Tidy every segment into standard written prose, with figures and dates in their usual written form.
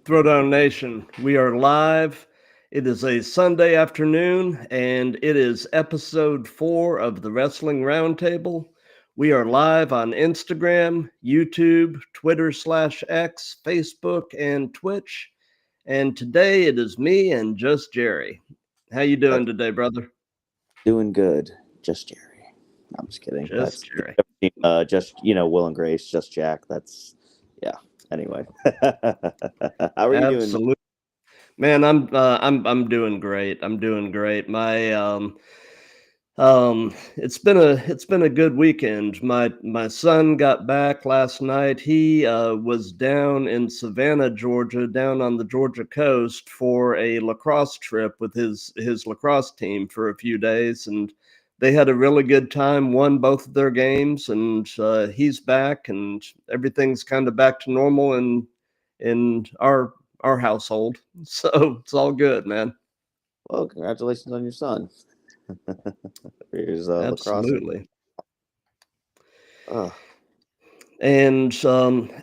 Throwdown Nation, we are live. It is a Sunday afternoon, and it is episode 4 of the Wrestling Roundtable. We are live on Instagram, YouTube, Twitter/X, Facebook, and Twitch. And today it is me and just Jerry. How you doing That's today, brother? doing good. Just Jerry. I'm just kidding. Just That's Jerry. just Will and Grace, just Jack. That's yeah. Anyway, how are you doing? Absolutely. Man, I'm doing great. I'm doing great. It's been a good weekend. My son got back last night. He was down in Savannah, Georgia, down on the Georgia coast for a lacrosse trip with his lacrosse team for a few days, and they had a really good time. Won both of their games, and he's back, and everything's kind of back to normal in our household. So it's all good, man. Well, congratulations on your son. For his lacrosse. Absolutely. Oh, And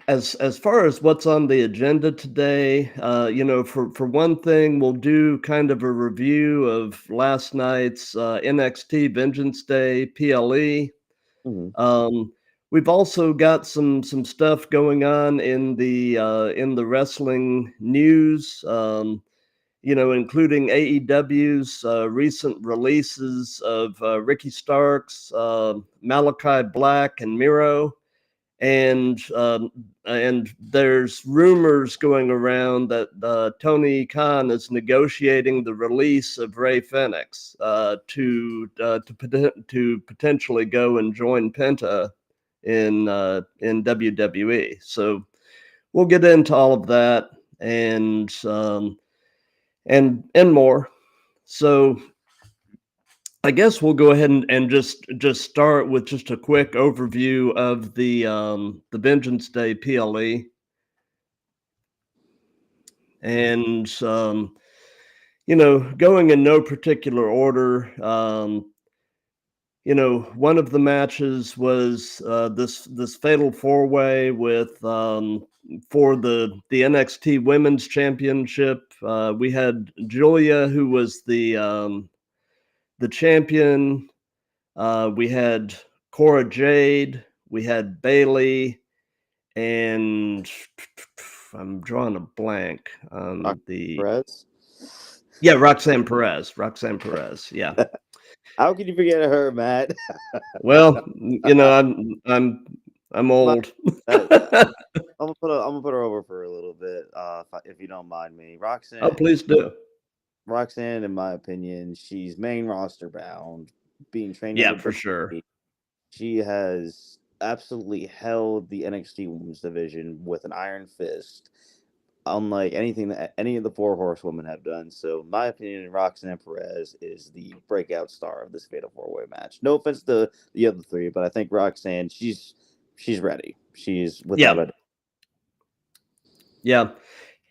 as far as what's on the agenda today, for one thing, we'll do kind of a review of last night's NXT Vengeance Day PLE. mhm. Um, we've also got some stuff going on in the wrestling news. Including AEW's recent releases of Ricky Starks, Malachi Black, and Miro, and there's rumors going around that Tony Khan is negotiating the release of Ray Phoenix to potentially go and join Penta in WWE. So we'll get into all of that and more. So I guess we'll go ahead and just start with just a quick overview of the Vengeance Day PLE, and going in no particular order. One of the matches was this fatal four way with for the NXT Women's Championship. We had Julia, who was the champion. We had Cora Jade, we had Bailey, and I'm drawing a blank Rock on the Perez. Roxanne Perez. Roxanne Perez. Yeah. How can you forget her, Matt? Well, I'm My, old. that, I'm gonna put her over for a little bit, if you don't mind me. Oh, please do. Roxanne, in my opinion, she's main roster bound, being trained Yeah, under for Booker sure. T. She has absolutely held the NXT Women's Division with an iron fist, unlike anything that any of the four horsewomen have done. So, in my opinion, Roxanne Perez is the breakout star of this Fatal Four Way match. No offense to the other three, but I think Roxanne, she's ready. She's without Yeah, a yeah.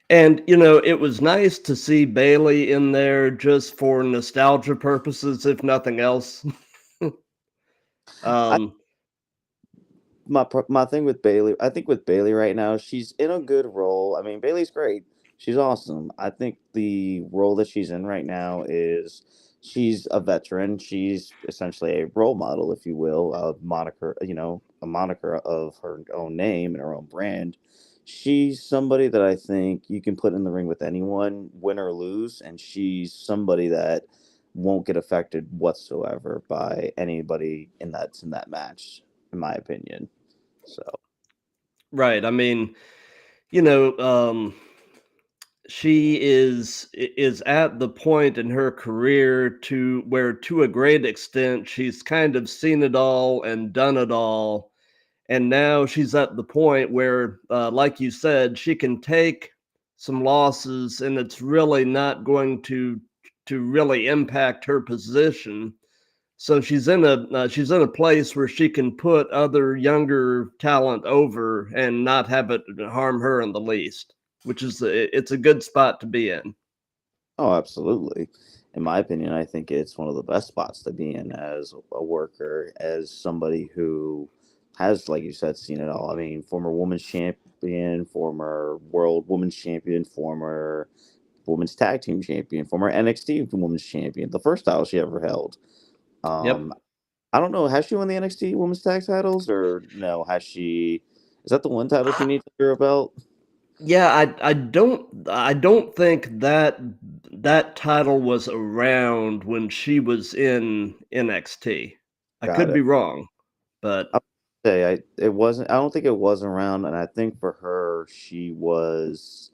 And it was nice to see Bailey in there just for nostalgia purposes, if nothing else. I um, my thing with Bailey, I think with Bailey right now, she's in a good role. I mean, Bailey's great. She's awesome. I think the role that she's in right now is she's a veteran. She's essentially a role model, if you will, a moniker of her own name and her own brand. She's somebody that I think you can put in the ring with anyone, win or lose, and she's somebody that won't get affected whatsoever by anybody in that match, in my opinion. So right. I mean, you know, she is at the point in her career to where, to a great extent, she's kind of seen it all and done it all, and now she's at the point where, like you said, she can take some losses, and it's really not going to really impact her position. So she's in a place where she can put other younger talent over and not have it harm her in the least, which is it's a good spot to be in. oh, absolutely. In my opinion, I think it's one of the best spots to be in as a worker, as somebody who has, like you said, seen it all. I mean, former women's champ, champion, former world women's champion, former women's tag team champion, former NXT women's champion, the first title she ever held. Yep. I don't know, has she won the NXT women's tag titles or no? Has she? Is that the one title she needs under her belt? Yeah, I don't think that title was around when she was in NXT. I Got could it. be wrong, but I would say it wasn't. I don't think it was around, and I think for her, she was.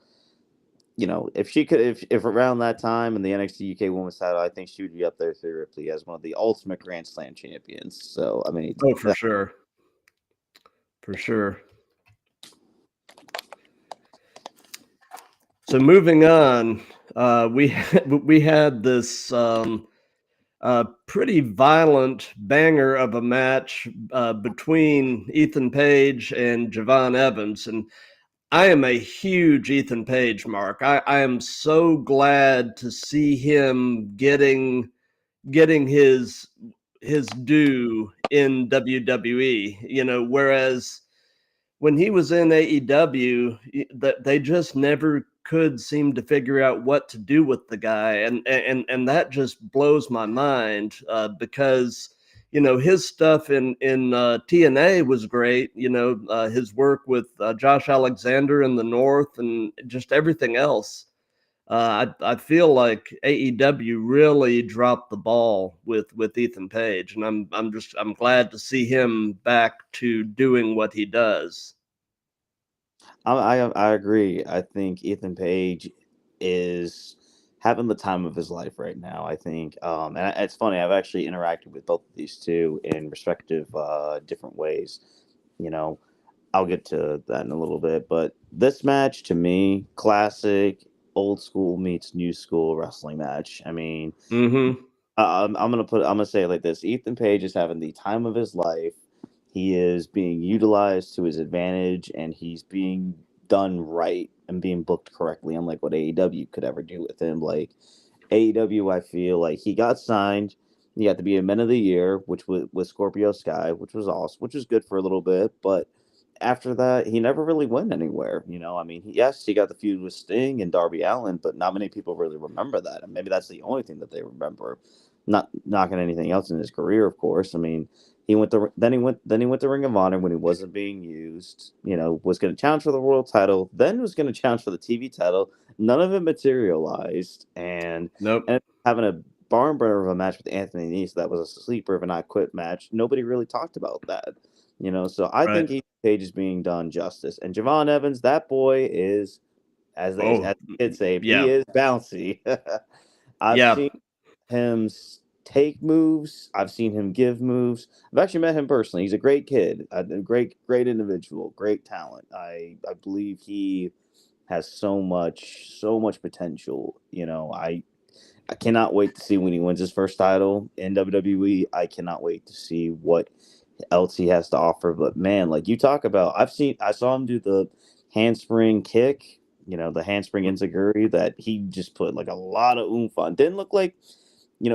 If she could, if around that time in the NXT UK Women's Title, I think she would be up there theoretically as one of the ultimate Grand Slam champions. So I mean, oh, for sure, for sure. So moving on, we had this pretty violent banger of a match between Ethan Page and Javon Evans, and I am a huge Ethan Page mark. I am so glad to see him getting his due in WWE. Whereas when he was in AEW, that they just never could seem to figure out what to do with the guy, and that just blows my mind because his stuff in TNA was great. His work with Josh Alexander in the North and just everything else. I feel like AEW really dropped the ball with Ethan Page, and I'm glad to see him back to doing what he does. I agree. I think Ethan Page is having the time of his life right now. I think, and it's funny. I've actually interacted with both of these two in respective different ways. You know, I'll get to that in a little bit, but this match to me, classic, old school meets new school wrestling match. I mean, Mm-hmm. I'm gonna say it like this: Ethan Page is having the time of his life. He is being utilized to his advantage, and he's being done right and being booked correctly, unlike what AEW could ever do with him. Like AEW, I feel like he got signed. He got to be a Men of the Year, which was with Scorpio Sky, which was awesome, which was good for a little bit. But after that, he never really went anywhere. I mean, yes, he got the feud with Sting and Darby Allin, but not many people really remember that, and maybe that's the only thing that they remember. Not knocking anything else in his career, of course. I mean, he went to Ring of Honor when he wasn't being used. Was going to challenge for the world title, then was going to challenge for the TV title. None of it materialized, and Nope. having a barn burner of a match with Anthony Nese that was a sleeper of an I Quit match. Nobody really talked about that. So I Right. think Ethan Page is being done justice. And Javon Evans, that boy is, as Oh, kids say, he yeah. is bouncy. I've Yeah. seen him take moves. I've seen him give moves. I've actually met him personally. He's a great kid, a great individual, great talent. I believe he has so much potential. I cannot wait to see when he wins his first title in WWE. I cannot wait to see what else he has to offer. But man, like you talk about, I saw him do the handspring kick, the handspring enziguri that he just put like a lot of oomph on. Didn't look like,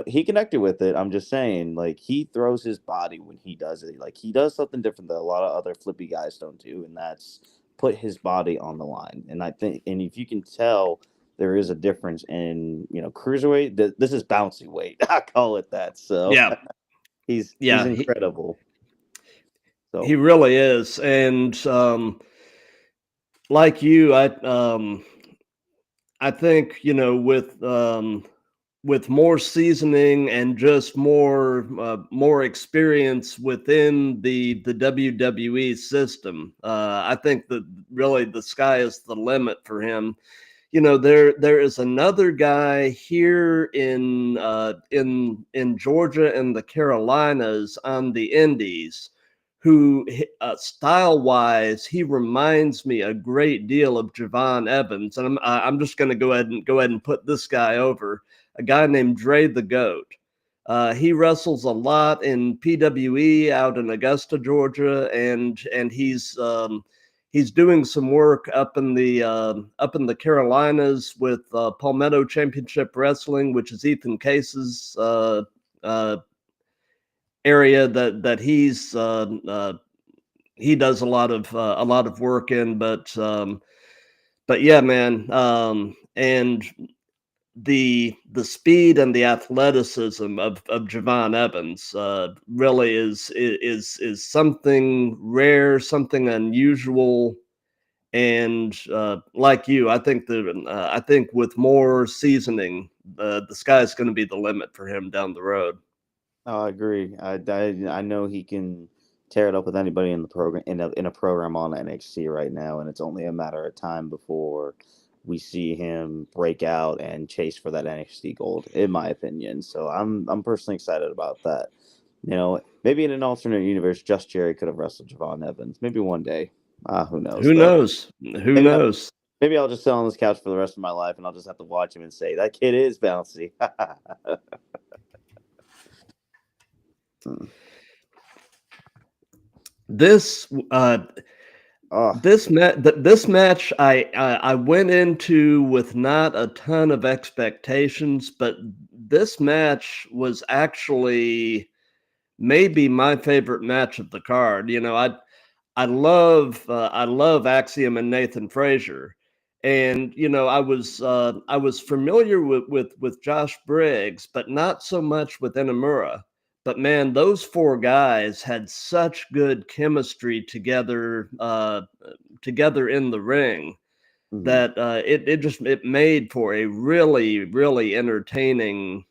he connected with it. I'm just saying, like he throws his body when he does it. Like he does something different that a lot of other flippy guys don't do, and that's put his body on the line. And I think, and if you can tell, there is a difference in cruiserweight. This is bouncy weight. I call it that. So Yeah. he's Yeah. incredible. He So really is, and like you, I think with more seasoning and just more experience within the WWE system. I think that really the sky is the limit for him. There is another guy here in Georgia and the Carolinas on the Indies who style wise he reminds me a great deal of Javon Evans, and I'm just going to go ahead and put this guy over, a guy named Dre the Goat. He wrestles a lot in PWE out in Augusta, Georgia, and he's doing some work up in the Carolinas with Palmetto Championship Wrestling, which is Ethan Case's uh, area that he's he does a lot of work in. But yeah, man, and the speed and the athleticism of Javon Evans really is something rare, something unusual. And like you, I think with more seasoning, the sky's going to be the limit for him down the road. I agree. I know he can tear it up with anybody in the program in a program on NXT right now, and it's only a matter of time before we see him break out and chase for that NXT gold, in my opinion. So I'm personally excited about that. Maybe in an alternate universe, Just Jerry could have wrestled Javon Evans. Maybe one day. Who knows Who though? knows? Who Maybe knows? maybe I'll just sit on this couch for the rest of my life, and I'll just have to watch him and say that kid is bouncy. This Oh, this match I went into with not a ton of expectations, but this match was actually maybe my favorite match of the card. I love Axiom and Nathan Frazier, and I was familiar with Josh Briggs, but not so much with Inamura. But man, those four guys had such good chemistry together in the ring mhm. that it made for a really entertaining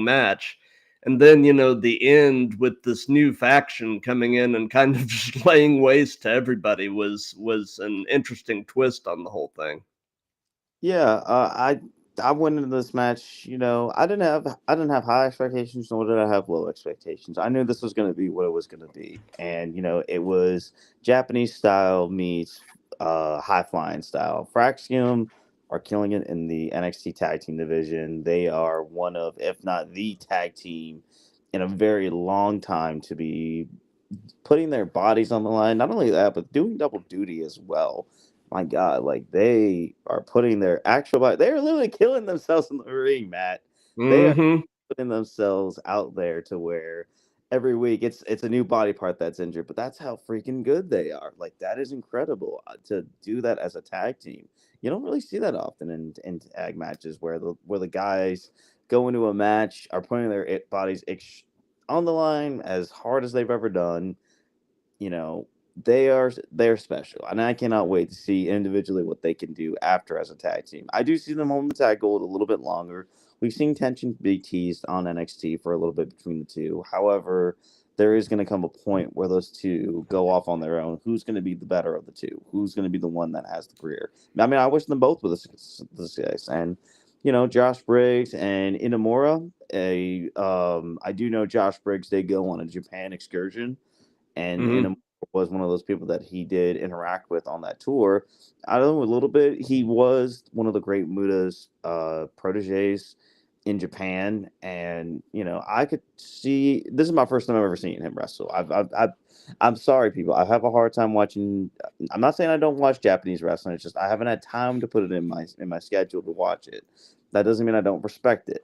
match. And then the end with this new faction coming in and kind of just laying waste to everybody was an interesting twist on the whole thing. Yeah, I went into this match. I didn't have high expectations, nor did I have low expectations. I knew this was going to be what it was going to be, and it was Japanese style meets high flying style. Fraxium are killing it in the NXT Tag Team division. They are one of, if not the tag team, in a very long time to be putting their bodies on the line. Not only that, but doing double duty as well. My God, like they are putting their actual body. They are literally killing themselves in the ring, Matt. They are Mm-hmm. putting themselves out there to where every week it's a new body part that's injured, but that's how freaking good they are. Like that is incredible to do that as a tag team. You don't really see that often in tag matches where the guys go into a match are putting their bodies on the line as hard as they've ever done. you know they're special, and I cannot wait to see individually what they can do after as a tag team. I do see them holding the tag gold a little bit longer. We've seen tension be teased on NXT for a little bit between the two. However, there is going to come a point where those two go off on their own. Who's going to be the better of the two? Who's going to be the one that has the career? I mean, I wish them both with this guys. And Josh Briggs and Inamura. I do know Josh Briggs. They go on a Japan excursion, and Mm-hmm. was one of those people that he did interact with on that tour. I don't know a little bit. He was one of the great Muda's proteges in Japan, and I could see. This is my first time ever seeing him wrestle. I'm sorry, people. I have a hard time watching. I'm not saying I don't watch Japanese wrestling. It's just I haven't had time to put it in my schedule to watch it. That doesn't mean I don't respect it.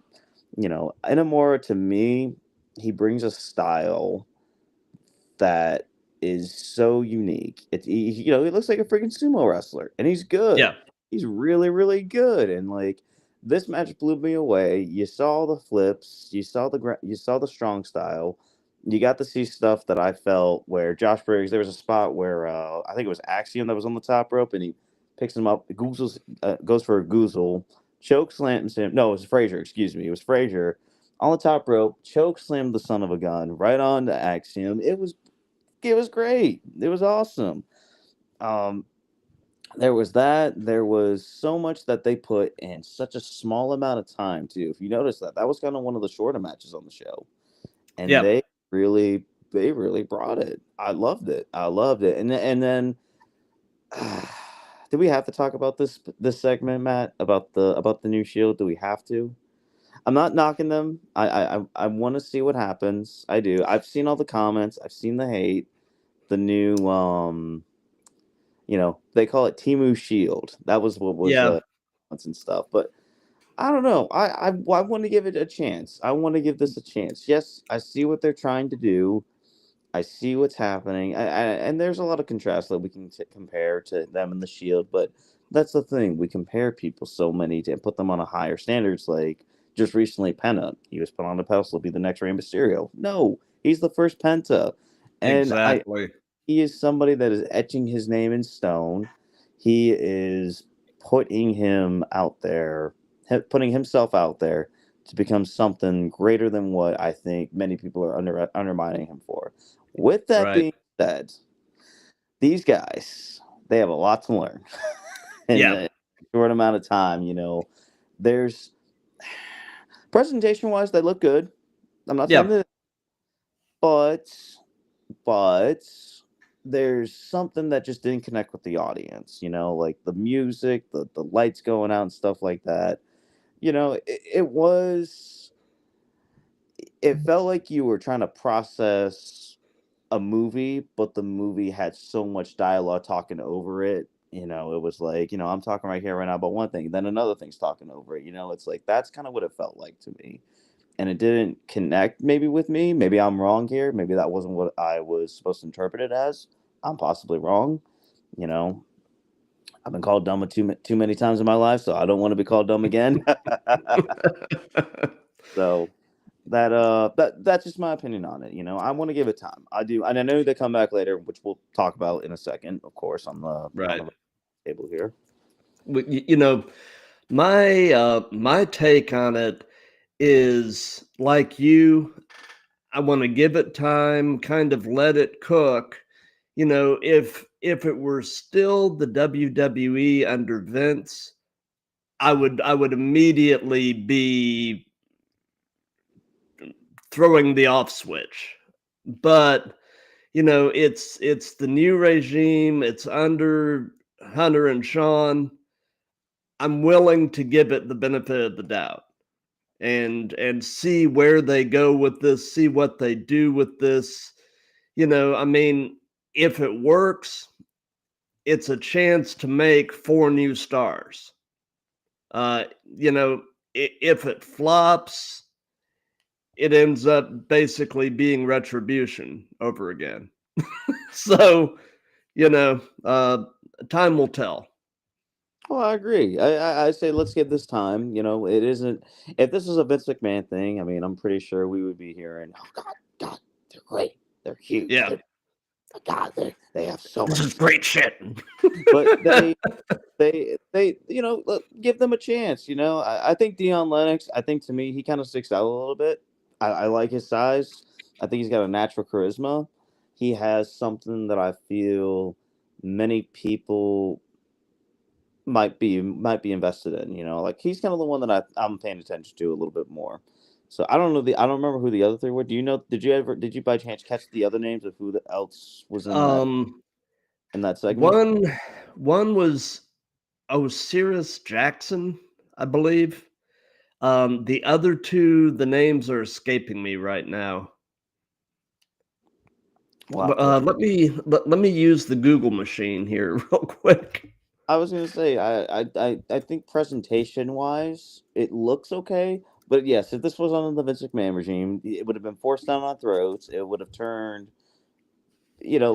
Inamura, to me, he brings a style that is so unique. He looks like a freaking sumo wrestler, and he's good. Yeah. He's really, really good. And like this match blew me away. You saw the flips, you saw the strong style. You got to see stuff that I felt where Josh Briggs. There was a spot where I think it was Axiom that was on the top rope, and he picks him up, goes for a goozle, choke slams him. No, it was Frazier. Excuse me, it was Frazier on the top rope, choke slammed the son of a gun right on to Axiom. It was great. It was awesome. Um, there was that. There was so much that they put in such a small amount of time too. If you notice that was kind of one of the shorter matches on the show, and Yeah. they really brought it. I loved it. I loved it. And then, do we have to talk about this segment, Matt? About the new Shield? Do we have to? I'm not knocking them. I want to see what happens. I do. I've seen all the comments. I've seen the hate. The new they call it Timu Shield. That was what was Yeah. and stuff. But I don't know. I want to give it a chance. I want to give this a chance. Yes, I see what they're trying to do. I see what's happening, and there's a lot of contrast that we can compare to them and the Shield. But that's the thing: we compare people so many and put them on a higher standards. Like just recently, Penta, he was put on a pedestal to be the next Rey Mysterio. No, he's the first Penta, and Exactly. he is somebody that is etching his name in stone. He is putting him out there, putting himself out there to become something greater than what I think many people are undermining him for. With that Right. being said, these guys, they have a lot to learn in Yeah. a short amount of time. There's presentation wise, they look good. I'm not saying Yeah. that, but but there's something that just didn't connect with the audience. Like the music, the lights going out and stuff like that. It felt like you were trying to process a movie, but the movie had so much dialogue talking over it. It was like, I'm talking right here, right now about one thing, then another thing's talking over it. It's like that's kind of what it felt like to me. And it didn't connect maybe with me. Maybe I'm wrong here. Maybe that wasn't what I was supposed to interpret it as. I'm possibly wrong. You know, I've been called dumb too many times in my life, so I don't want to be called dumb again. So that's just my opinion on it. I want to give it time. I do, and I know they come back later, which we'll talk about in a second, of course, on Right. the table here. You know, my take on it is like you. I want to give it time, kind of let it cook. If it were still the WWE under Vince, I would immediately be throwing the off switch. But it's the new regime. It's under Hunter and Sean. I'm willing to give it the benefit of the doubt and see where they go with this, see what they do with this. I mean, if it works, it's a chance to make 4 new stars. Uh, if it flops, it ends up basically being retribution over again. So, you know, uh, time will tell. Oh, I agree. I say let's give this time. It isn't. If this is a Vince McMahon thing, I mean, I'm pretty sure we would be hearing, "Oh God, they're great. They're huge. Yeah, They have so this is much." great shit. But look, give them a chance. I think Dion Lennox. I think to me, he kind of sticks out a little bit. I like his size. I think he's got a natural charisma. He has something that I feel many people might be invested in. Like he's kind of the one that I'm paying attention to a little bit more. So I don't remember who the other three were. Do you know? Did you by chance catch the other names of else was um, in that segment? one one was Osiris Jackson, I believe. The other two, the names are escaping me right now. Wow. To, Let me use the Google machine here real quick. I was gonna say I think presentation wise it looks okay, but yes, if this was under the Vince McMahon regime, it would have been forced down our throats. It would have turned,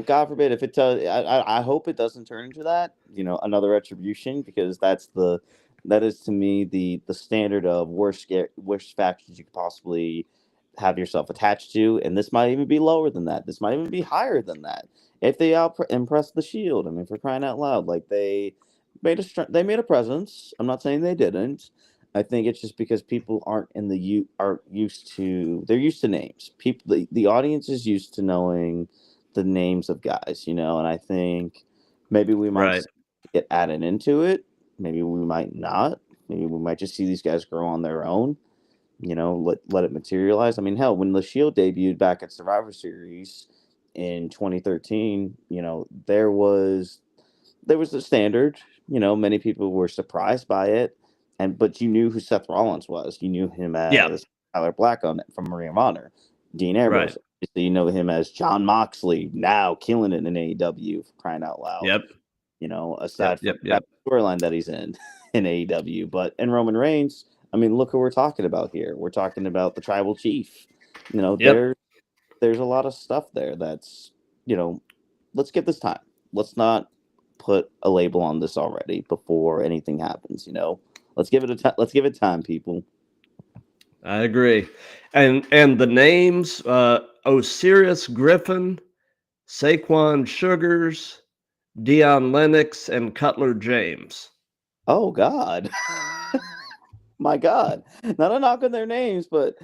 God forbid if it does. I hope it doesn't turn into that. Another retribution because that is to me the standard of worst factions you could possibly have yourself attached to, and this might even be lower than that. This might even be higher than that if they impress the Shield. I mean, for crying out loud, like they made a presence. I'm not saying they didn't. I think it's just because people aren't used to they're used to names. The audience is used to knowing the names of guys, and I think maybe we might Right. get added into it. Maybe we might not. Maybe we might just see these guys grow on their own. Let it materialize. I mean, hell, when the Shield debuted back at Survivor Series in 2013, there was a standard. Many people were surprised by it, but you knew who Seth Rollins was. You knew him Yeah. as Tyler Black from Ring of Honor. Dean Right. Ambrose. Obviously, you know him as John Moxley, now killing it in AEW, for crying out loud. Yep. Yep. Aside from Yep. the Yep. storyline that he's in in AEW, but in Roman Reigns, I mean, look who we're talking about here. We're talking about the Tribal Chief. Yep. there's a lot of stuff there that's, you know, let's give this time. Let's not put a label on this already before anything happens, Let's give it let's give it time, people. I agree. And the names Osiris Griffin, Saquon Sugars, Dion Lennox, and Cutler James. Oh God. My God. Not a knock on their names, but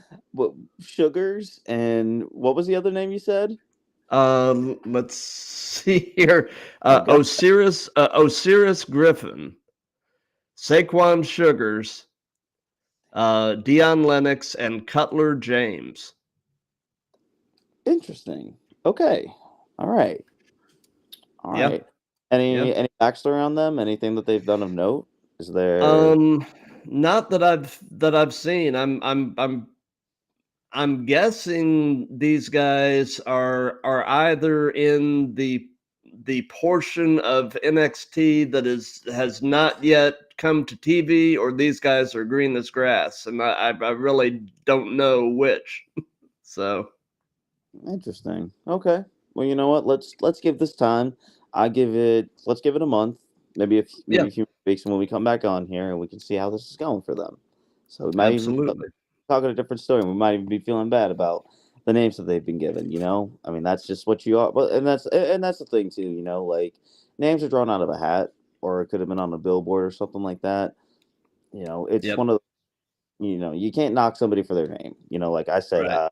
Sugars and what was the other name you said? Let's see here. I got Osiris Griffin, Saquon Sugars, Dion Lennox, and Cutler James. interesting. Okay. All right. All Yeah, right. yeah. Any backstory on them? Anything that they've done of note? Is there Um, Not that I've seen. I'm guessing these guys are either in the portion of NXT that has not yet come to TV, or these guys are green as grass, and I really don't know which. So interesting? Okay. Well, you know what? Let's give this time. Let's give it a month, maybe yeah, a few weeks, and when we come back on here, and we can see how this is going for them. So we might even absolutely. talking a different story. We might even be feeling bad about the names that they've been given. I mean, that's just what you are. But and that's the thing too. Like names are drawn out of a hat, or it could have been on a billboard or something like that. It's Yep. one of you can't knock somebody for their name. Like I said, Right.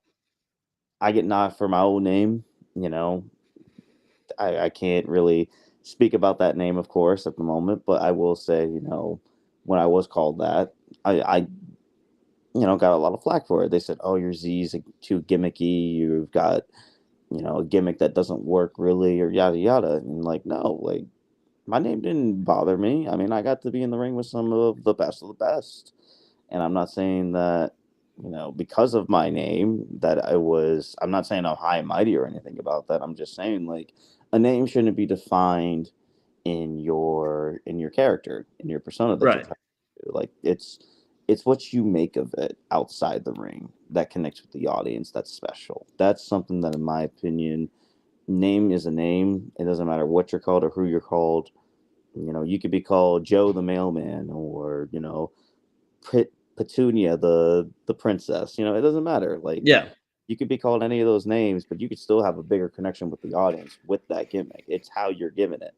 I get knocked for my own name. You know, I can't really speak about that name, of course, at the moment. But I will say, when I was called that, I got a lot of flack for it. They said, "Oh, your Z's too gimmicky. You've got, a gimmick that doesn't work really, or yada yada." And like, no, like my name didn't bother me. I mean, I got to be in the ring with some of the best, and I'm not saying that, because of my name that I'm not saying I'm high and mighty or anything about that. I'm just saying like a name shouldn't be defined in your character, in your persona that you're Right. trying to do. Like it's what you make of it outside the ring that connects with the audience. That's special. That's something that, in my opinion, name is a name. It doesn't matter what you're called or who you're called. You could be called Joe the mailman, or Petunia the princess. It doesn't matter. Like Yeah. you could be called any of those names, but you could still have a bigger connection with the audience with that gimmick. It's how you're giving it.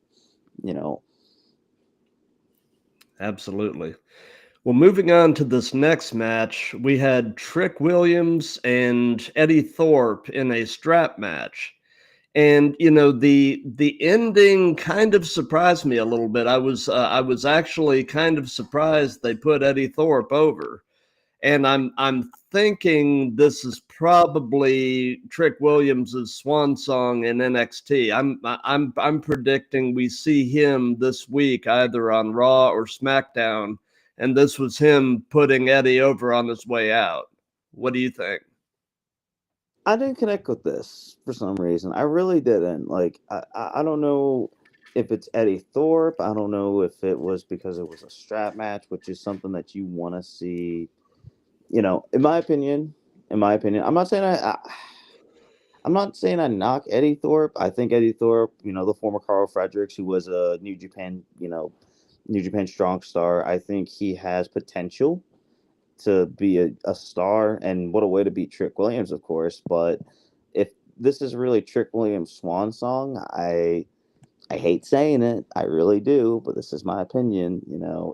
You know, Absolutely. Well, moving on to this next match, we had Trick Williams and Eddie Thorpe in a strap match. And the ending kind of surprised me a little bit. I was actually kind of surprised they put Eddie Thorpe over. And I'm thinking this is probably Trick Williams's swan song in NXT. I'm predicting we see him this week either on Raw or SmackDown, and this was him putting Eddie over on his way out. What do you think? I didn't connect with this for some reason. I really didn't. Like, I don't know if it's Eddie Thorpe. I don't know if it was because it was a strap match, which is something that you want to see. In my opinion, I'm not saying I knock Eddie Thorpe. I think Eddie Thorpe, the former Carl Fredericks, who was a New Japan Strong Star. I think he has potential to be a star, and what a way to beat Trick Williams, of course. But if this is really Trick Williams' swan song, I hate saying it, I really do, but this is my opinion.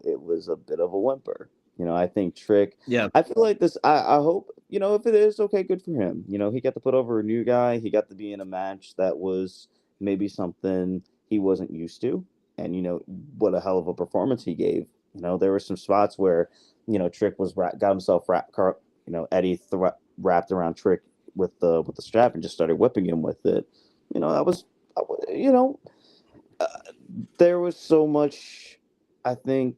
It was a bit of a whimper. I think Trick. Yeah, I feel like this. I hope if it is okay, good for him. He got to put over a new guy. He got to be in a match that was maybe something he wasn't used to, and what a hell of a performance he gave. There were some spots where Trick was got himself Eddie wrapped around Trick with the strap and just started whipping him with it. That was you know there was so much. I think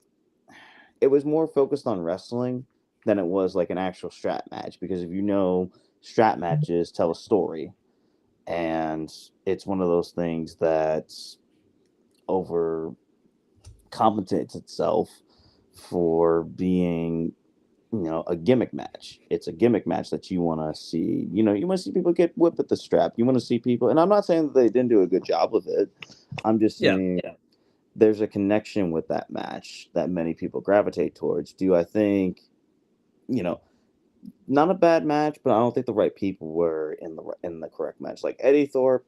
it was more focused on wrestling than it was like an actual strap match, because if strap matches tell a story, and it's one of those things that over compensates itself for being a gimmick match. It's a gimmick match that you want to see. You want to see people get whipped at the strap. You want to see people, and I'm not saying that they didn't do a good job with it. I'm just Yeah. saying there's a connection with that match that many people gravitate towards. Do I think, you know, not a bad match, but I don't think the right people were in the correct match. Like Eddie Thorpe,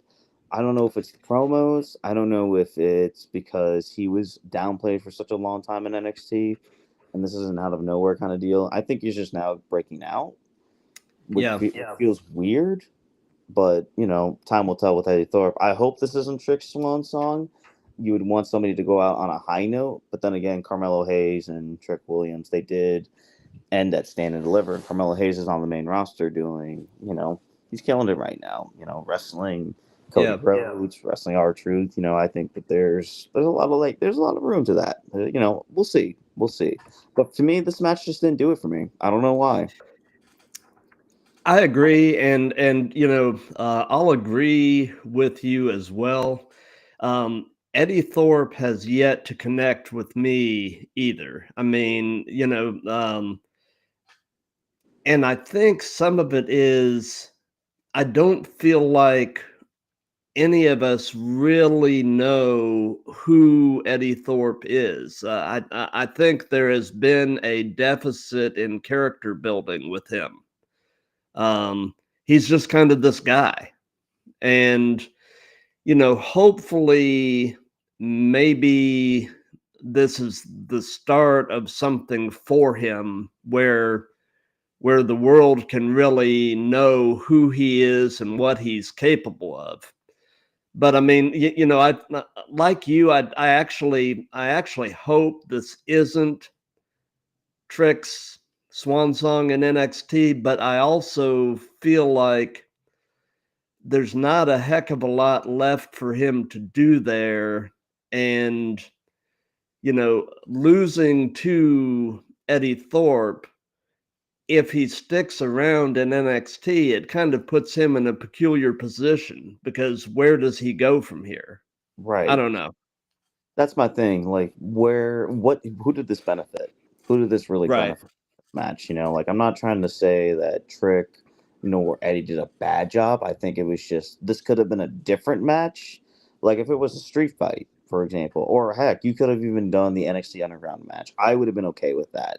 I don't know if it's the promos. I don't know if it's because he was downplayed for such a long time in NXT, and this isn't out of nowhere kind of deal. I think he's just now breaking out, which Yeah. feels weird. But time will tell with Eddie Thorpe. I hope this isn't Trick's swan song. You would want somebody to go out on a high note, but then again, Carmelo Hayes and Trick Williams, they did end at Stand and Deliver. Carmelo Hayes is on the main roster doing, he's killing it right now. Wrestling Cody Yeah. Rhodes, wrestling R-Truth. I think that there's a lot of there's a lot of room to that. We'll see. But to me, this match just didn't do it for me. I don't know why. I agree, and I'll agree with you as well. Eddie Thorpe has yet to connect with me either. I mean, and I think some of it is I don't feel like any of us really know who Eddie Thorpe is. I think there has been a deficit in character building with him. He's just kind of this guy. And, hopefully, maybe this is the start of something for him where the world can really know who he is and what he's capable of. But I mean, I like you. I actually hope this isn't Trick's swan song in NXT, but I also feel like there's not a heck of a lot left for him to do there. And, losing to Eddie Thorpe, if he sticks around in NXT, it kind of puts him in a peculiar position because where does he go from here? I Right. don't know. That's my thing. Like, who did this benefit? Who did this really Right. benefit match? I'm not trying to say that Trick, or Eddie did a bad job. I think it was just, this could have been a different match. Like, if it was a street fight, for example, or heck, you could have even done the NXT Underground match. I would have been okay with that.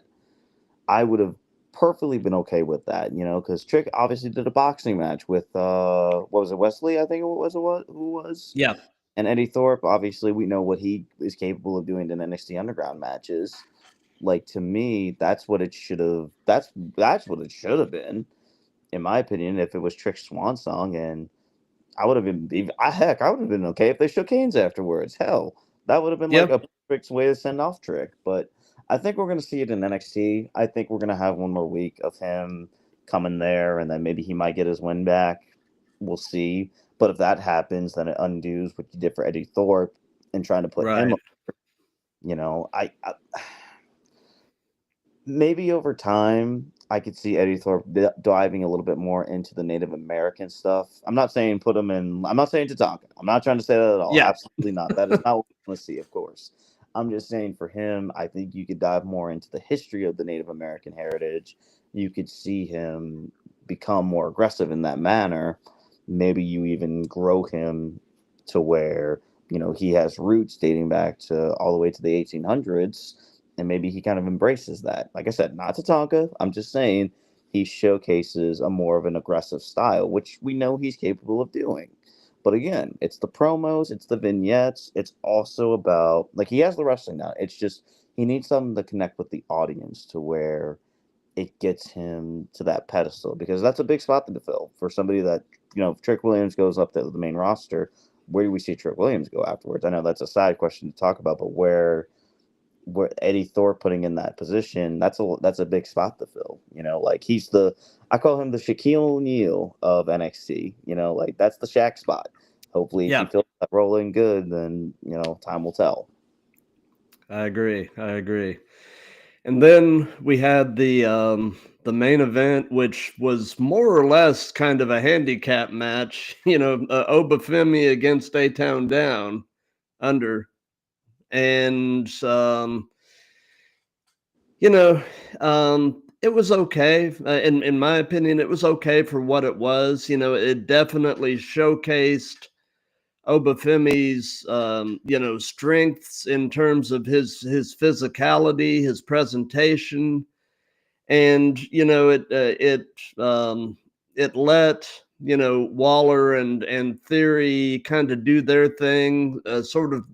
I would have perfectly been okay with that, because Trick obviously did a boxing match with, what was it, Wesley? I think it was, who was? Yeah. And Eddie Thorpe, obviously, we know what he is capable of doing in NXT Underground matches. Like, to me, that's what it should have. That's what it should have been, in my opinion. If it was Trick's swan song, and I would have heck, I would have been okay if they shook hands afterwards. Hell, that would have been like Yeah. a perfect way to send off Trick. But I think we're gonna see it in NXT. I think we're gonna have one more week of him coming there, and then maybe he might get his win back. We'll see. But if that happens, then it undoes what you did for Eddie Thorpe and trying to put him Right. up. I maybe over time I could see Eddie Thorpe diving a little bit more into the Native American stuff. I'm not saying put him in. I'm not saying Tatanka. I'm not trying to say that at all. Yeah. Absolutely not. That is not what we want to see, of course. I'm just saying for him, I think you could dive more into the history of the Native American heritage. You could see him become more aggressive in that manner. Maybe you even grow him to where he has roots dating back to all the way to the 1800s, and maybe he kind of embraces that. Like I said, not Tatanka. I'm just saying he showcases a more of an aggressive style, which we know he's capable of doing. But again, it's the promos, it's the vignettes. It's also about, like, he has the wrestling now. It's just he needs something to connect with the audience to where it gets him to that pedestal, because that's a big spot to fill for somebody that, if Trick Williams goes up to the main roster, where do we see Trick Williams go afterwards? I know that's a side question to talk about, but where Eddie Thorpe putting in that position, that's a big spot to fill. Like, I call him the Shaquille O'Neal of NXT. Like, that's the Shaq spot. Hopefully, if he Yeah. fills that role in good, then time will tell. I agree. I agree. And then we had the main event, which was more or less kind of a handicap match. Obafemi against A Town Down under, and you know, um, It was okay. In my opinion, it was okay for what it was. You know, it definitely showcased Obafemi's strengths in terms of his physicality, his presentation, and it let Waller and Theory kind of do their thing. Sort of,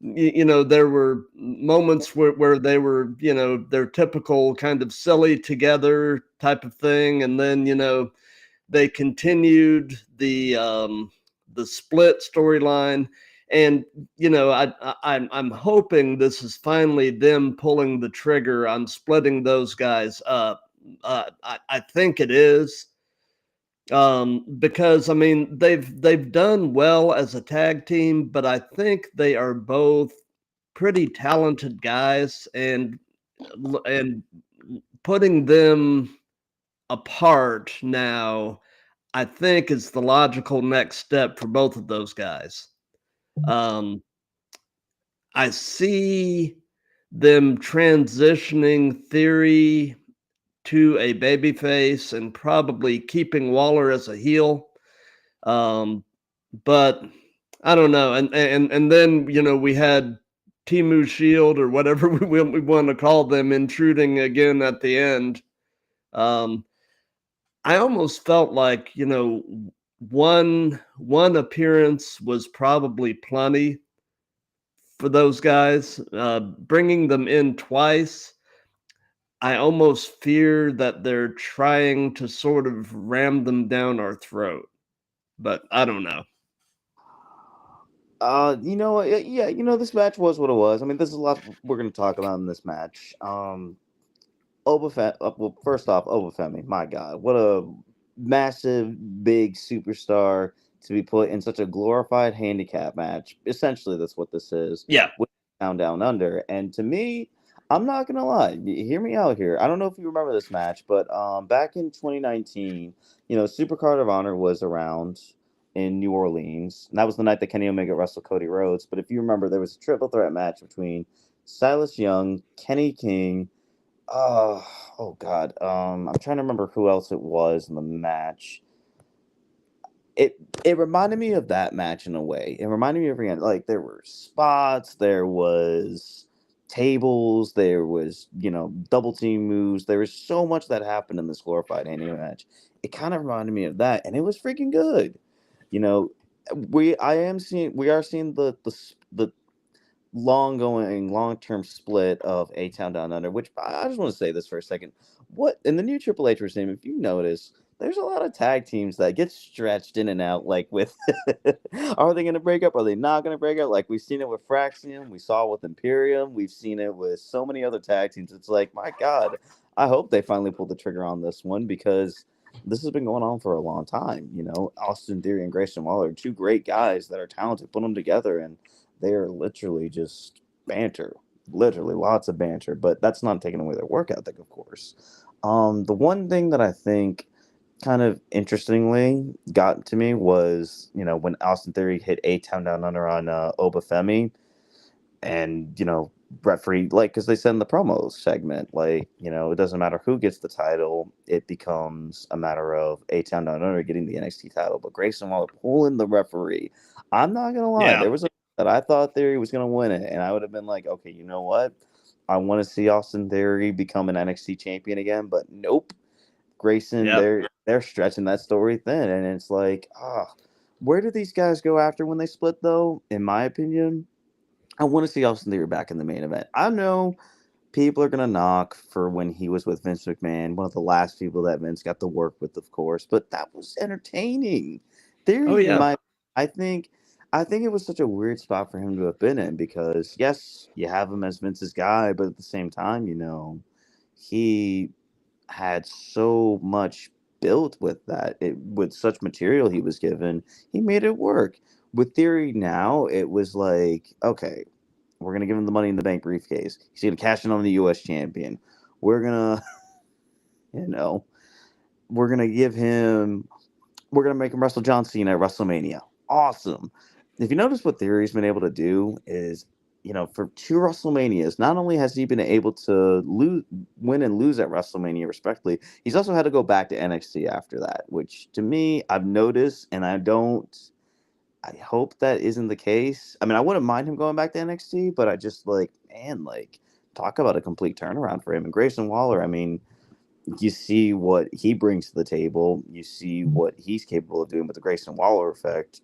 there were moments where they were their typical kind of silly together type of thing, and then they continued the split storyline, and I'm hoping this is finally them pulling the trigger on splitting those guys up. I think it is, because I mean they've done well as a tag team, but I think they are both pretty talented guys, and putting them apart now, I think, is the logical next step for both of those guys. Um, I see them transitioning Theory to a babyface and probably keeping Waller as a heel. But I don't know. And then we had Timu Shield, or whatever we want to call them, intruding again at the end. Um, I almost felt like one appearance was probably plenty for those guys. Bringing them in twice, I almost fear that they're trying to sort of ram them down our throat. But I don't know. Yeah, this match was what it was. I mean, there's a lot we're going to talk about in this match. Well, first off, Obafemi, my God, what a massive, big superstar to be put in such a glorified handicap match. Essentially, that's what this is. Yeah. With Down Under, and to me, I'm not gonna lie. Hear me out here. I don't know if you remember this match, but back in 2019, Supercard of Honor was around in New Orleans, and that was the night that Kenny Omega wrestled Cody Rhodes. But if you remember, there was a triple threat match between Silas Young, Kenny King. Uh, oh God. I'm trying to remember who else it was in the match. It reminded me of that match in a way. It reminded me of like there were spots, there was tables, there was double team moves. There was so much that happened in this glorified anime match. It kind of reminded me of that, and it was freaking good. You know, we are seeing the long term split of A Town Down Under, which I just want to say this for a second. What in the new Triple H regime, if you notice, there's a lot of tag teams that get stretched in and out. Like with, are they going to break up? Are they not going to break up? Like we've seen it with Fraxium, we saw it with Imperium, we've seen it with so many other tag teams. It's like, my God, I hope they finally pull the trigger on this one because this has been going on for a long time. Austin Theory and Grayson Waller are two great guys that are talented. Put them together and they are literally just banter, literally lots of banter, but that's not taking away their work ethic, of course. The one thing that I think kind of interestingly got to me was, when Austin Theory hit A Town Down Under on Obafemi, and referee, like, because they said in the promos segment, like, it doesn't matter who gets the title, it becomes a matter of A Town Down Under getting the NXT title. But Grayson Waller pulling the referee, I'm not gonna lie, Yeah. there was a that I thought Theory was gonna win it, and I would have been like, okay, you know what, I want to see Austin Theory become an NXT champion again, but nope. Grayson, Yeah. they're stretching that story thin, and it's like, where do these guys go after when they split, though? In my opinion, I want to see Austin Theory back in the main event. I know people are going to knock for when he was with Vince McMahon, one of the last people that Vince got to work with, of course, but that was entertaining. Oh Theory, yeah. I think, I think it was such a weird spot for him to have been in because, yes, you have him as Vince's guy, but at the same time, he had so much built with with such material he was given, he made it work. With Theory now, it was like, okay, we're gonna give him the Money in the Bank briefcase. He's gonna cash in on the U.S. champion. We're gonna, you know, we're gonna give him. We're gonna make him wrestle John Cena at WrestleMania. Awesome. If you notice what Theory's been able to do is for 2 WrestleManias, not only has he been able to win and lose at WrestleMania respectively, he's also had to go back to NXT after that, which to me, I've noticed, and I hope that isn't the case. I mean, I wouldn't mind him going back to NXT, but I just talk about a complete turnaround for him. And Grayson Waller, I mean, you see what he brings to the table. You see what he's capable of doing with the Grayson Waller effect.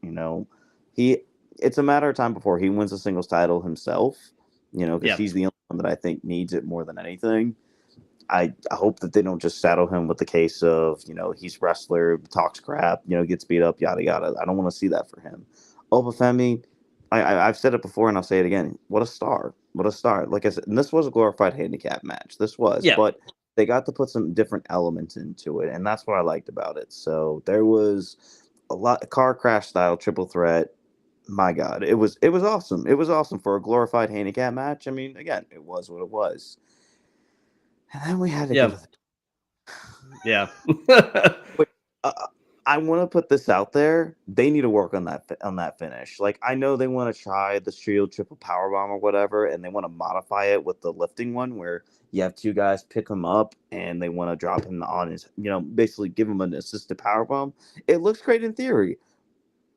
He it's a matter of time before he wins a singles title himself. Because Yeah. he's the only one that I think needs it more than anything. I hope that they don't just saddle him with the case of, he's wrestler, talks crap, gets beat up, yada yada. I don't want to see that for him. Obafemi, I've said it before and I'll say it again. What a star! What a star! Like I said, and this was a glorified handicap match. This was, Yeah. but they got to put some different elements into it, and that's what I liked about it. So there was a car crash style triple threat. My God, it was awesome. It was awesome for a glorified handicap match. I mean, again, it was what it was. And then we had to go Yeah. to the Yeah. Wait, I want to put this out there. They need to work on that finish. Like I know they want to try the Shield triple power bomb or whatever, and they want to modify it with the lifting one, where you have two guys pick him up and they want to drop him on his, basically give him an assisted power bomb. It looks great in theory,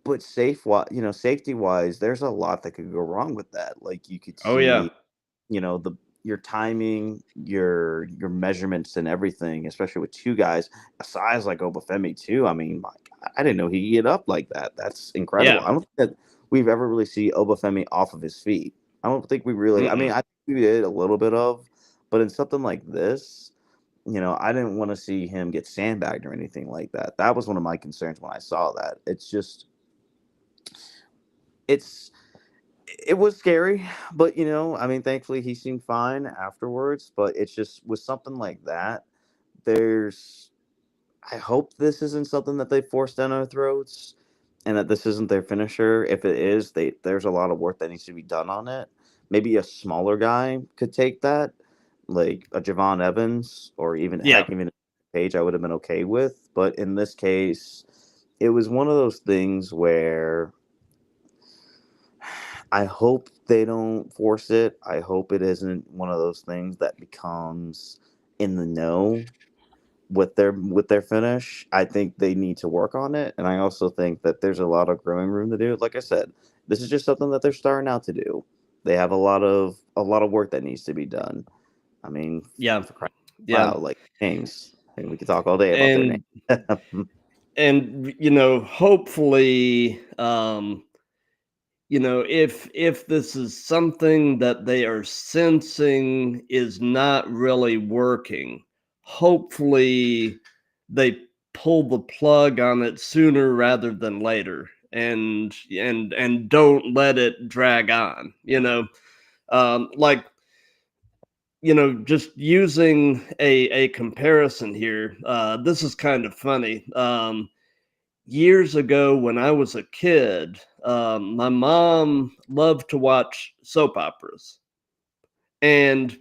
but safety wise, there's a lot that could go wrong with that. Like you could Oh yeah. see the your timing, your measurements and everything, especially with two guys a size like Obafemi too. I mean, my God, I didn't know he could get up like that. That's incredible. Yeah. I don't think that we've ever really seen Obafemi off of his feet. I don't think we really. I mean, Mm-mm. I think we did a little bit of, but in something like this, I didn't want to see him get sandbagged or anything like that. That was one of my concerns when I saw that. It's it was scary, but I mean, thankfully he seemed fine afterwards. But it's just with something like that, there's I hope this isn't something that they force down our throats, and that this isn't their finisher. If it is, there's a lot of work that needs to be done on it. Maybe a smaller guy could take that, like a Javon Evans, or even Yeah. heck, even a Page. I would have been okay with, but in this case, it was one of those things where I hope they don't force it. I hope it isn't one of those things that becomes in the know with their finish. I think they need to work on it, and I also think that there's a lot of growing room to do. Like I said, this is just something that they're starting out to do. They have a lot of work that needs to be done. I mean, Yeah. for crying out Yeah. loud, like names, and we could talk all day about their And names. hopefully if this is something that they are sensing is not really working, hopefully they pull the plug on it sooner rather than later, and don't let it drag on. Like, just using a comparison here. This is kind of funny. Years ago when I was a kid, my mom loved to watch soap operas. And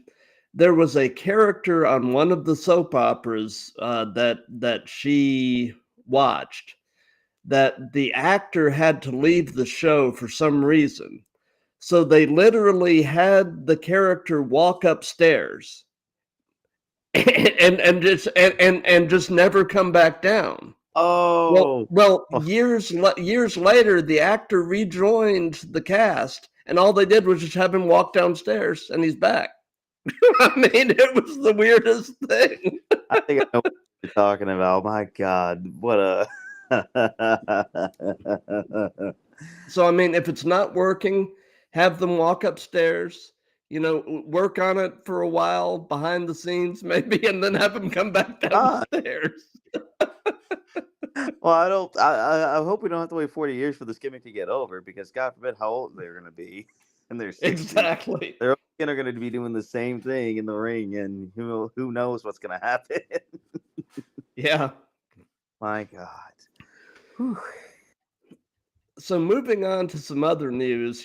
there was a character on one of the soap operas that she watched, that the actor had to leave the show for some reason. So they literally had the character walk upstairs and just never come back down. Well, Oh, well, years later, the actor rejoined the cast, and all they did was just have him walk downstairs, and he's back. I mean, it was the weirdest thing. I think I know what you're talking about. My God, what a So, I mean, if it's not working, have them walk upstairs. Work on it for a while behind the scenes, maybe, and then have him come back God. downstairs. Well, I don't. I hope we don't have to wait 40 years for this gimmick to get over, because God forbid how old they're going to be in their 60s. Exactly. They're going to be doing the same thing in the ring, and who knows what's going to happen. Yeah. My God. Whew. So moving on to some other news,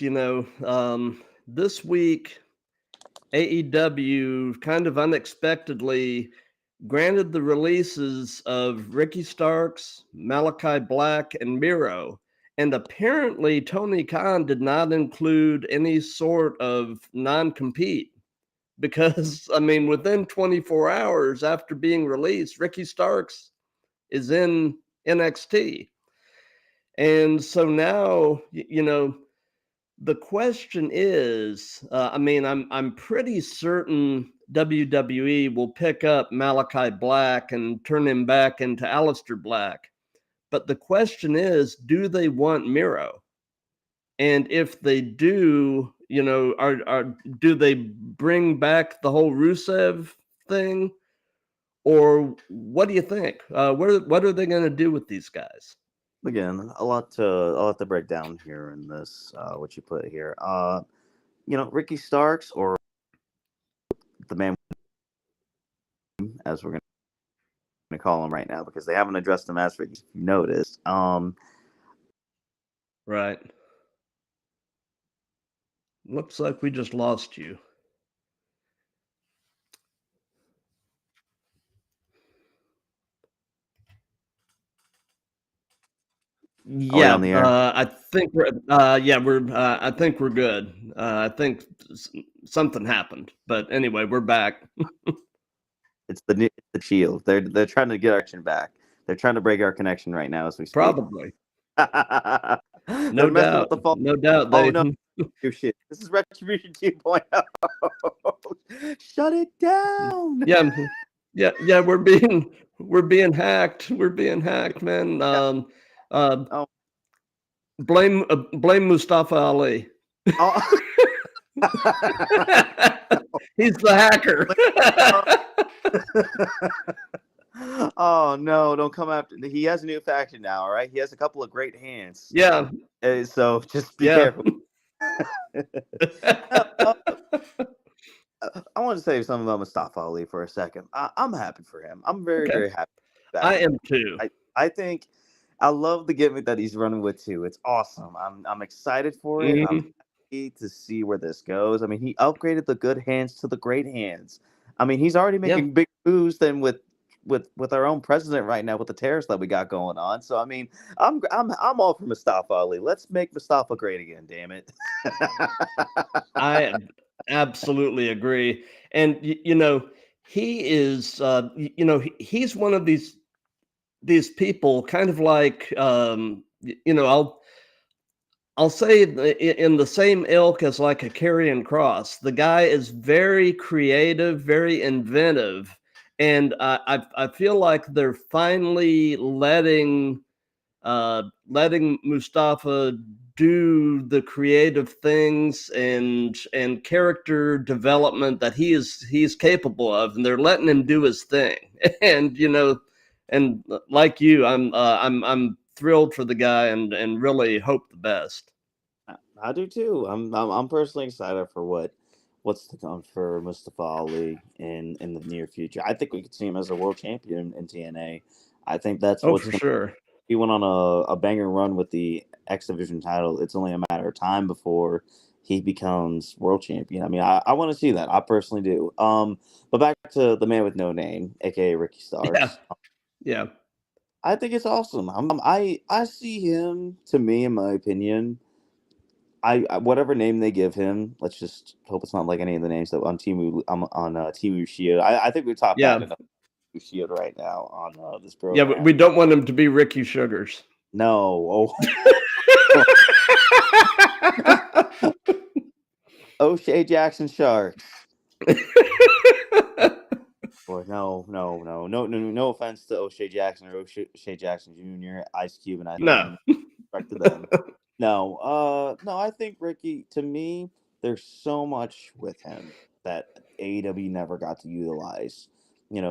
this week AEW kind of unexpectedly granted the releases of Ricky Starks, Malachi Black, and Miro And apparently, Tony Khan did not include any sort of non-compete because, I mean, within 24 hours after being released, Ricky Starks is in NXT. And so now, the question is, I mean, I'm pretty certain WWE will pick up Malachi Black and turn him back into Aleister Black. But the question is, do they want Miro? And if they do, do they bring back the whole Rusev thing, or what do you think? What are they going to do with these guys? Again, a lot to break down here in this. What you put here, Ricky Starks, or the man, as we're going to call him right now, because they haven't addressed him as Ricky. If you noticed, Right. Looks like we just lost you. Yeah, on the air? I think I think we're good. I think something happened, but anyway, we're back. It's the Shield. They're trying to get our connection back. They're trying to break our connection right now as we speak. Probably. They're No messing doubt. with the phone. No doubt. Oh no! Oh, shit! This is Retribution 2.0. Shut it down. Yeah. We're being hacked. We're being hacked, man. Blame Mustafa Ali. Oh. He's the hacker. Oh no! Don't come after. He has a new faction now. All right, he has a couple of great hands. Yeah. So just be careful. I want to say something about Mustafa Ali for a second. I'm happy for him. I'm very happy. I am too. I think I love the gimmick that he's running with too. It's awesome. I'm excited for it. I'm happy to see where this goes. I mean, he upgraded the good hands to the great hands. I mean, he's already making big moves than with our own president right now with the tariffs that we got going on. So I mean, I'm all for Mustafa Ali. Let's make Mustafa great again. Damn it. I absolutely agree. And he is he's one of these people, kind of like I'll say in the same ilk as like a Karrion Kross. The guy is very creative, very inventive, and I feel like they're finally letting Mustafa do the creative things and character development that he's capable of, and they're letting him do his thing. And and like you, I'm thrilled for the guy and really hope the best. I do too. I'm personally excited for what's to come for Mustafa Ali in the near future. I think we could see him as a world champion in TNA. I think that's what's for going. Sure. He went on a banger run with the X Division title. It's only a matter of time before he becomes world champion. I mean, I want to see that. I personally do. But back to the man with no name, aka Ricky Starks. Yeah. I think it's awesome. I see him, to me, in my opinion. I whatever name they give him, let's just hope it's not like any of the names that on Timu Shield. I think we top that enough Shield right now on this program. Yeah, we don't want him to be Ricky Sugars. No. O'Shea Jackson Sharks. Boy, no offense to O'Shea Jackson or O'Shea Jackson Jr., Ice Cube, and I No. Respect to them. No, I think Ricky, to me, there's so much with him that AEW never got to utilize.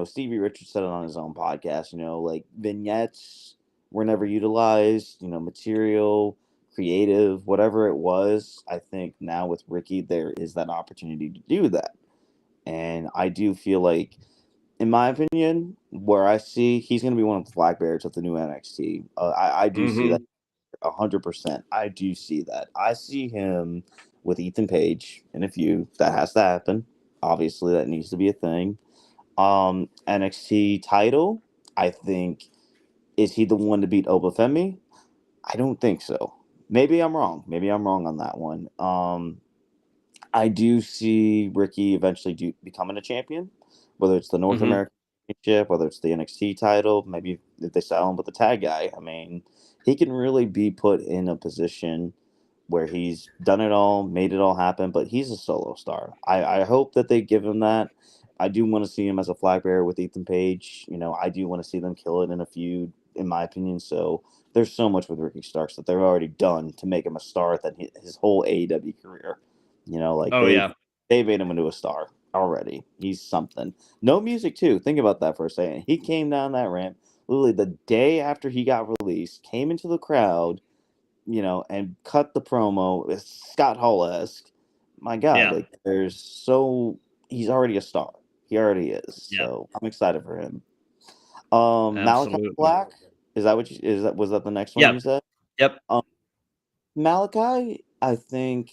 Stevie Richards said it on his own podcast, like vignettes were never utilized, material, creative, whatever it was. I think now with Ricky, there is that opportunity to do that. And I do feel like, in my opinion, where I see he's going to be one of the flag bearers of the new NXT. I do see that 100%. I do see that. I see him with Ethan Page in a feud. That has to happen. Obviously, that needs to be a thing. NXT title, I think, is he the one to beat Obafemi? I don't think so. Maybe I'm wrong. Maybe I'm wrong on that one. I do see Ricky eventually becoming a champion, whether it's the North Hmm. American Championship, whether it's the NXT title, maybe if they sell him with the tag guy. I mean, he can really be put in a position where he's done it all, made it all happen, but he's a solo star. I hope that they give him that. I do want to see him as a flag bearer with Ethan Page. I do want to see them kill it in a feud, in my opinion. So there's so much with Ricky Starks that they've already done to make him a star than his whole AEW career. Like Oh yeah, they've made him into a star already. He's something. No music too. Think about that for a second. He came down that ramp literally the day after he got released, came into the crowd, and cut the promo. It's Scott Hall esque. My God, yeah, like he's already a star. He already is. yeah, So I'm excited for him. Malachi absolutely. Black, is that what you is that was that the next one Yep, you said? yep, Um, Malachi, I think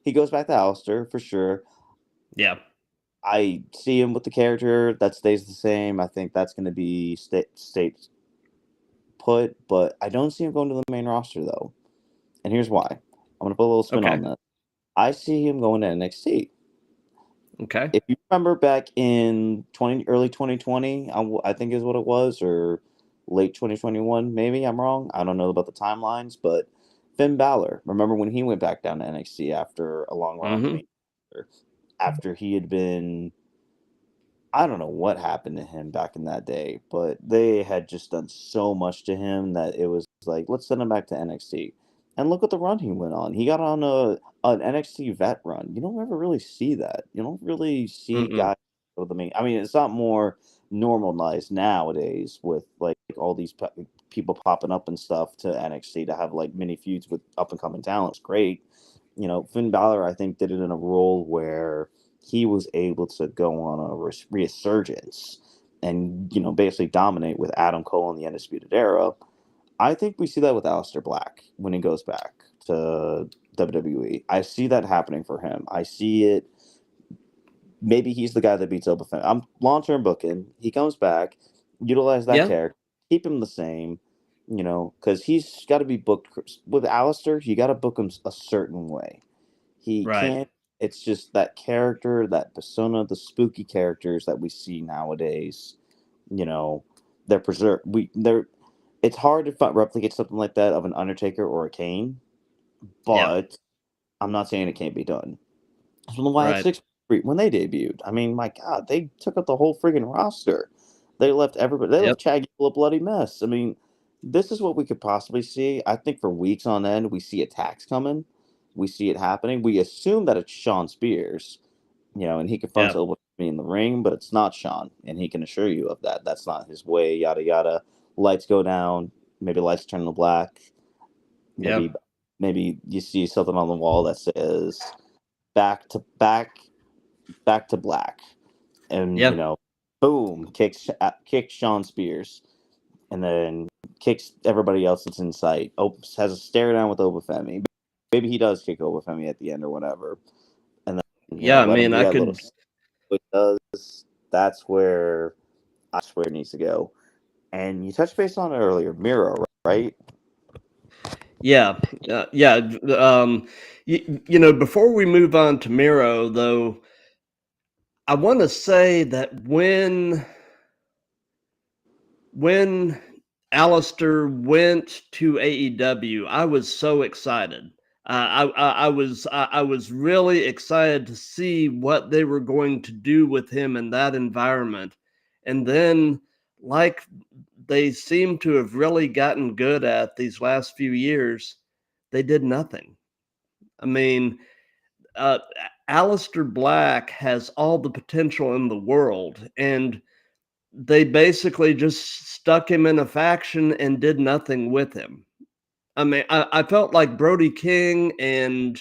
he goes back to Alistair for sure. yeah. I see him with the character that stays the same. I think that's going to be state put, but I don't see him going to the main roster though. And here's why. I'm going to put a little spin Okay, on this. I see him going to NXT. okay. If you remember back in early 2020, I think is what it was, or late 2021, maybe I'm wrong. I don't know about the timelines, but Finn Balor, remember when he went back down to NXT after a long run on the Hmm. main roster, after he had been, I don't know what happened to him back in that day, but they had just done so much to him that it was like, let's send him back to NXT. And look at the run he went on. He got on an NXT vet run. You don't ever really see that. You don't really see Mm-mm. guys with the main. I mean, it's not more normalized nowadays with like all these people popping up and stuff to NXT to have like mini feuds with up and coming talent. It's great. Finn Balor, I think, did it in a role where he was able to go on a resurgence and basically dominate with Adam Cole in the Undisputed Era. I think we see that with Aleister Black when he goes back to WWE. I see that happening for him. I see it. Maybe he's the guy that beats Oba Fett. I'm long term booking. He comes back, utilize that Yeah, character, keep him the same. Because he's got to be booked with Aleister. You got to book him a certain way. He right. can't. It's just that character, that persona, the spooky characters that we see nowadays. You know, they're preserved. They're. It's hard to replicate something like that of an Undertaker or a Kane, Yeah, but I'm not saying it can't be done. From the Wyatt right. Six when they debuted, I mean, my God, they took up the whole friggin' roster. They left everybody. They Yep, left Chad Gable a bloody mess. I mean, this is what we could possibly see. I think for weeks on end, we see attacks coming. We see it happening. We assume that it's Sean Spears, and he confronts yeah, Oba in the ring, but it's not Sean, and he can assure you of that. That's not his way. Yada yada. Lights go down. Maybe lights turn to black. yeah, Maybe you see something on the wall that says back to back, back to black, and yeah, boom, kicks Sean Spears, and then kicks everybody else that's in sight. Has a stare down with Obafemi. Maybe he does kick Obafemi at the end or whatever, and then yeah. I let him mean, do I that little. could. It does. That's where I swear it needs to go. And you touched base on it earlier, Miro, right? Yeah, yeah. Before we move on to Miro, though, I want to say that when Alistair went to AEW, I was so excited. I was really excited to see what they were going to do with him in that environment, and then like they seem to have really gotten good at these last few years, they did nothing. I mean, uh, Alistair Black has all the potential in the world, and they basically just stuck him in a faction and did nothing with him. I mean, I felt like Brody King and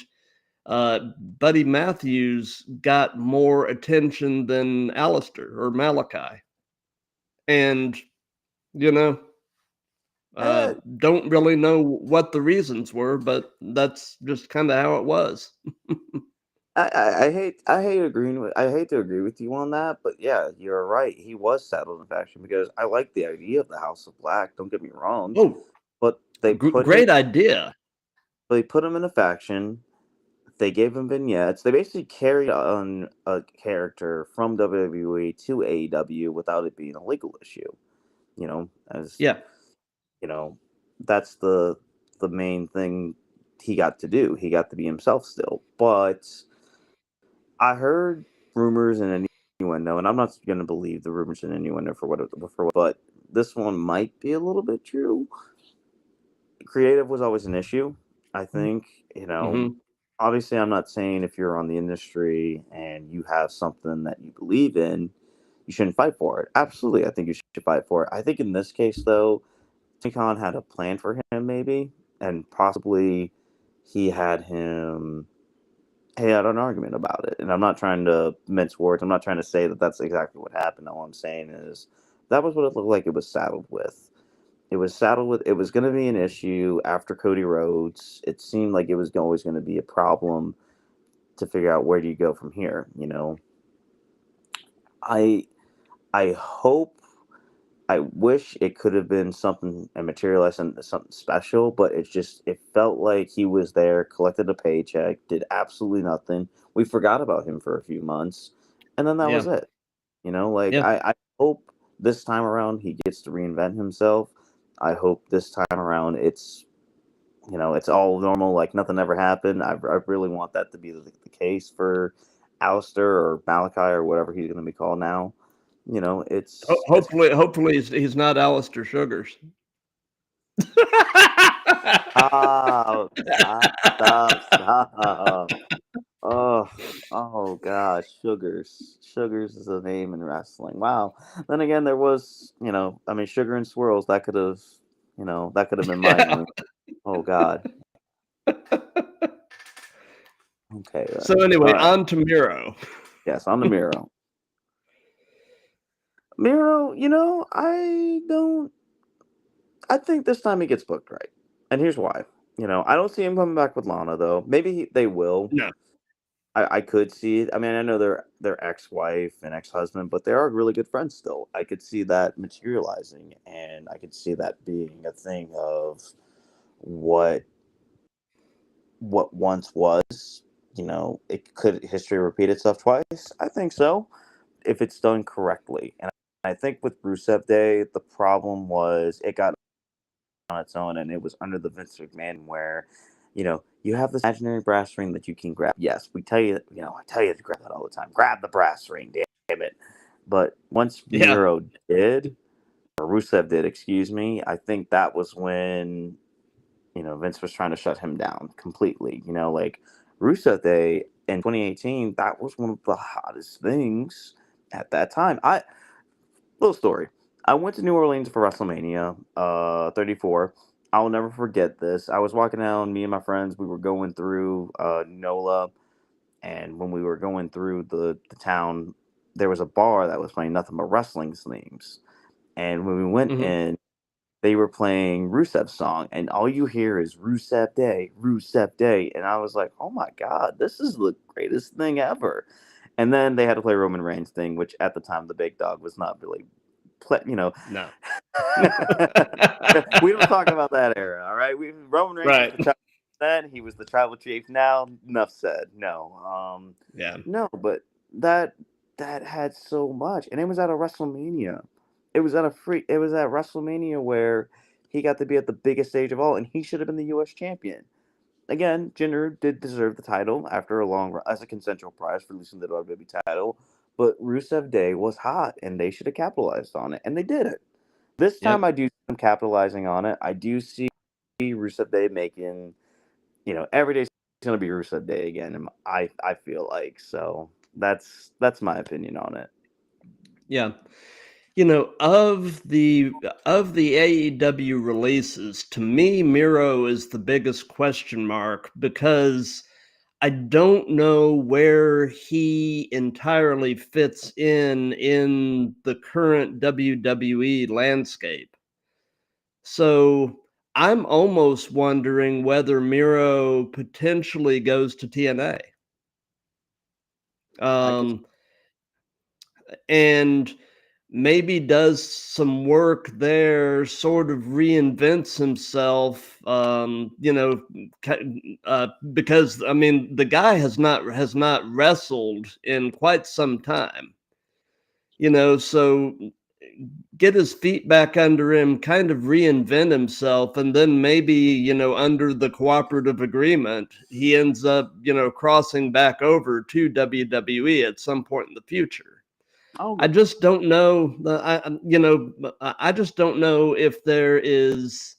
Buddy Matthews got more attention than Alistair or Malachi. And, you know, Eh, don't really know what the reasons were, but that's just kind of how it was. I hate to agree with you on that, but yeah, you're right. He was saddled in faction because I like the idea of the House of Black. Don't get me wrong. Oh, but Great idea. they put him in a faction. They gave him vignettes. They basically carried on a character from WWE to AEW without it being a legal issue. As Yeah. you know, that's the main thing he got to do. He got to be himself still. But I heard rumors and innuendo, and I'm not going to believe the rumors and innuendo but this one might be a little bit true. Creative was always an issue. I think, Mm-hmm. obviously, I'm not saying if you're on the industry and you have something that you believe in, you shouldn't fight for it. Absolutely, I think you should fight for it. I think in this case, though, Tony Khan had a plan for him, maybe, and possibly he had him. He had an argument about it, and I'm not trying to mince words. I'm not trying to say that that's exactly what happened. All I'm saying is that was what it looked like. It was saddled with. It was saddled with. It was going to be an issue after Cody Rhodes. It seemed like it was always going to be a problem to figure out where do you go from here. I I hope I wish it could have been something and materialized into something special, but it felt like he was there, collected a paycheck, did absolutely nothing. We forgot about him for a few months, and then that Yeah. was it. Like Yeah. I hope this time around he gets to reinvent himself. I hope this time around it's all normal, like nothing ever happened. I really want that to be the case for Alistair or Malachi or whatever he's going to be called now. It's Hopefully he's not Alistair Sugars. Stop. Oh, oh gosh, Sugars. Sugars is a name in wrestling. Wow. Then again, there was, I mean, Sugar and Swirls. That could have been my name. Oh God. Okay So then. anyway, All right. on to Miro. Yes, on the Miro. Miro, I don't. I think this time he gets booked right, and here's why. I don't see him coming back with Lana though. Maybe they will. No. I could see it. I mean, I know their ex-wife and ex-husband, but they are really good friends still. I could see that materializing, and I could see that being a thing of what what once was. It could history repeat itself twice. I think so if it's done correctly. And I think with Rusev Day, the problem was it got on its own, and it was under the Vince McMahon where, you have this imaginary brass ring that you can grab. Yes, we tell you, I tell you to grab that all the time. Grab the brass ring, damn it. But once Yeah. Miro did, or Rusev did, excuse me, I think that was when, Vince was trying to shut him down completely. Like Rusev Day in 2018, that was one of the hottest things at that time. Little story. I went to New Orleans for WrestleMania 34. I'll never forget this. I was walking down, me and my friends, we were going through NOLA, and when we were going through the town, there was a bar that was playing nothing but wrestling themes. And when we went Hmm. in, they were playing Rusev's song, and all you hear is Rusev Day, Rusev Day. And I was like, oh my God, this is the greatest thing ever. And then they had to play Roman Reigns thing, which at the time the big dog was not really No. we don't talk about that era, all right? Roman Reigns was Right. the tribal chief then, he was the tribal chief now. Enough said. No, Yeah. no, but that that had so much, and it was at a WrestleMania. It was at WrestleMania where he got to be at the biggest stage of all, and he should have been the U.S. champion. Again, Jinder did deserve the title after a long run as a consensual prize for losing the WWE title, but Rusev Day was hot, and they should have capitalized on it, and they did it. This time, Yep. I do see them capitalizing on it. I do see Rusev Day making, every day's going to be Rusev Day again. And I feel like so. That's my opinion on it. Yeah. Of the AEW releases, to me, Miro is the biggest question mark because I don't know where he entirely fits in the current WWE landscape. So I'm almost wondering whether Miro potentially goes to TNA. I could. And maybe does some work there, sort of reinvents himself, because I mean the guy has not wrestled in quite some time, so get his feet back under him, kind of reinvent himself, and then maybe, under the cooperative agreement, he ends up, crossing back over to WWE at some point in the future. I Oh, just don't know. I just don't know if there is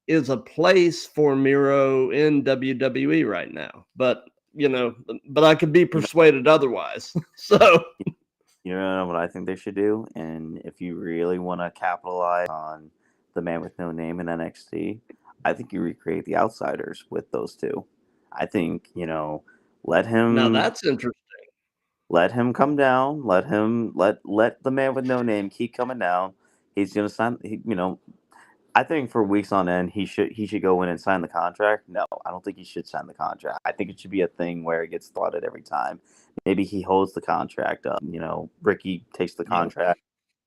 a place for Miro in WWE right now. But I could be you know, persuaded otherwise. So you know what I think they should do, and if you really want to capitalize on the man with no name in NXT, I think you recreate the Outsiders with those two. I think let now him that's interesting. let him come down. Let the man with no name keep coming down. He's gonna sign. I think for weeks on end, he should go in and sign the contract. No, I don't think he should sign the contract. I think it should be a thing where it gets thwarted every time. Maybe he holds the contract up. Ricky takes the Yeah. contract,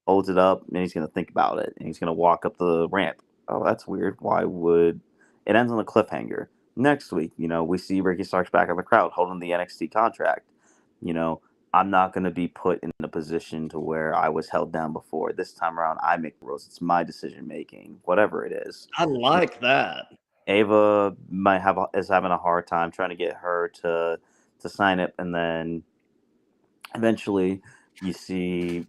holds it up, and he's gonna think about it, and he's gonna walk up the ramp. Oh, that's weird. Why would it ends on a cliffhanger? Next week, we see Ricky Starks back in the crowd holding the NXT contract. You know, I'm not going to be put in a position to where I was held down before. This time around, I make the rules. It's my decision making, whatever it is. I like that. Ava is having a hard time trying to get her to sign it, and then eventually you see,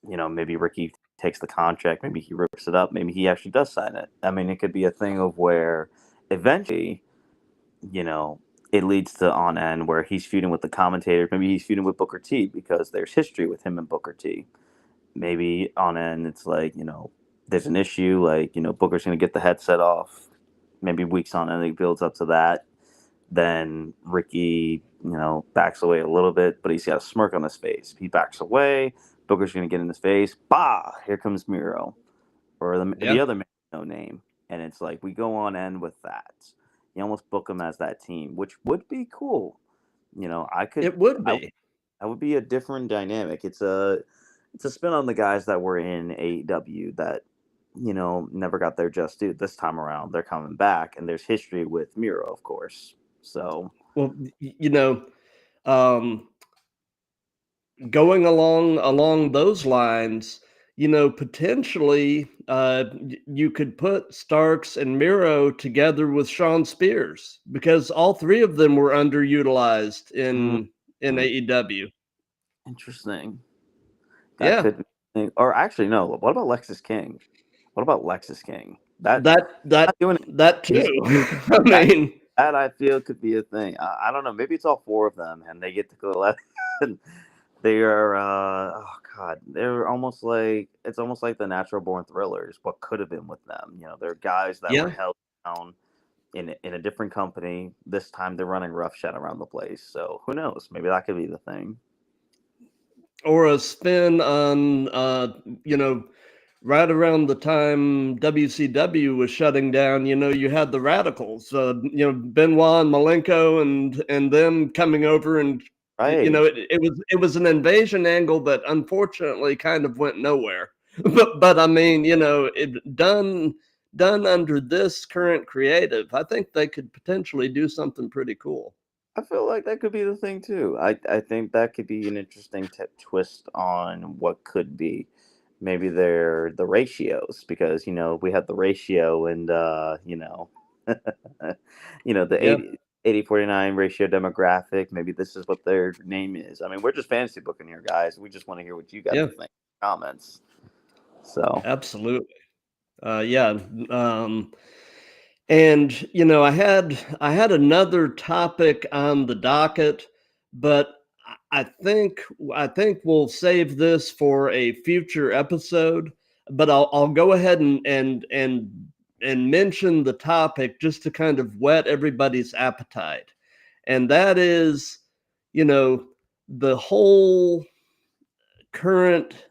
maybe Ricky takes the contract, maybe he rips it up, maybe he actually does sign it. I mean, it could be a thing of where eventually, you know, it leads to on end where he's feuding with the commentators. Maybe he's feuding with Booker T because there's history with him and Booker T. Maybe on end it's like, there's an issue, like, Booker's going to get the headset off. Maybe weeks on end it builds up to that. Then Ricky, backs away a little bit, but he's got a smirk on his face. He backs away. Booker's going to get in his face. Bah! Here comes Miro. Or the Yeah, other man, no name. And it's like, we go on end with that. You almost book them as that team, which would be cool. it would be. That would be a different dynamic. It's a spin on the guys that were in AEW that never got their just due. This time around, they're coming back, and there's history with Miro, of course. So Well, um, going along those lines, potentially you could put Starks and Miro together with Sean Spears because all three of them were underutilized mm, in AEW. interesting. That Yeah, could be, or actually no. What about Lexus King? What about Lexus King? That that that not doing it. that He's too. I that mean, that I feel could be a thing. I don't know. Maybe it's all four of them, and they get to go. They are. Oh God, they're almost like it's almost like the Natural Born Thrillers. What could have been with them? They're guys that were yeah. held down in a different company. This time they're running roughshod around the place. So who knows? Maybe that could be the thing. Or a spin on right around the time WCW was shutting down, you had the Radicals, Benoit and Malenko and them coming over, and Right. it was an invasion angle that unfortunately kind of went nowhere. But I mean, it done under this current creative, I think they could potentially do something pretty cool. I feel like that could be the thing too. I think that could be an interesting twist on what could be. Maybe they're the ratios because we had the ratio and the Yeah, 80/49 ratio demographic. Maybe this is what their name is. I mean, we're just fantasy booking here, guys. We just want to hear what you got yeah, to think. Comments. So absolutely. Yeah. And I had another topic on the docket, but I think we'll save this for a future episode. But I'll go ahead and mention the topic just to kind of whet everybody's appetite, and that is, the whole current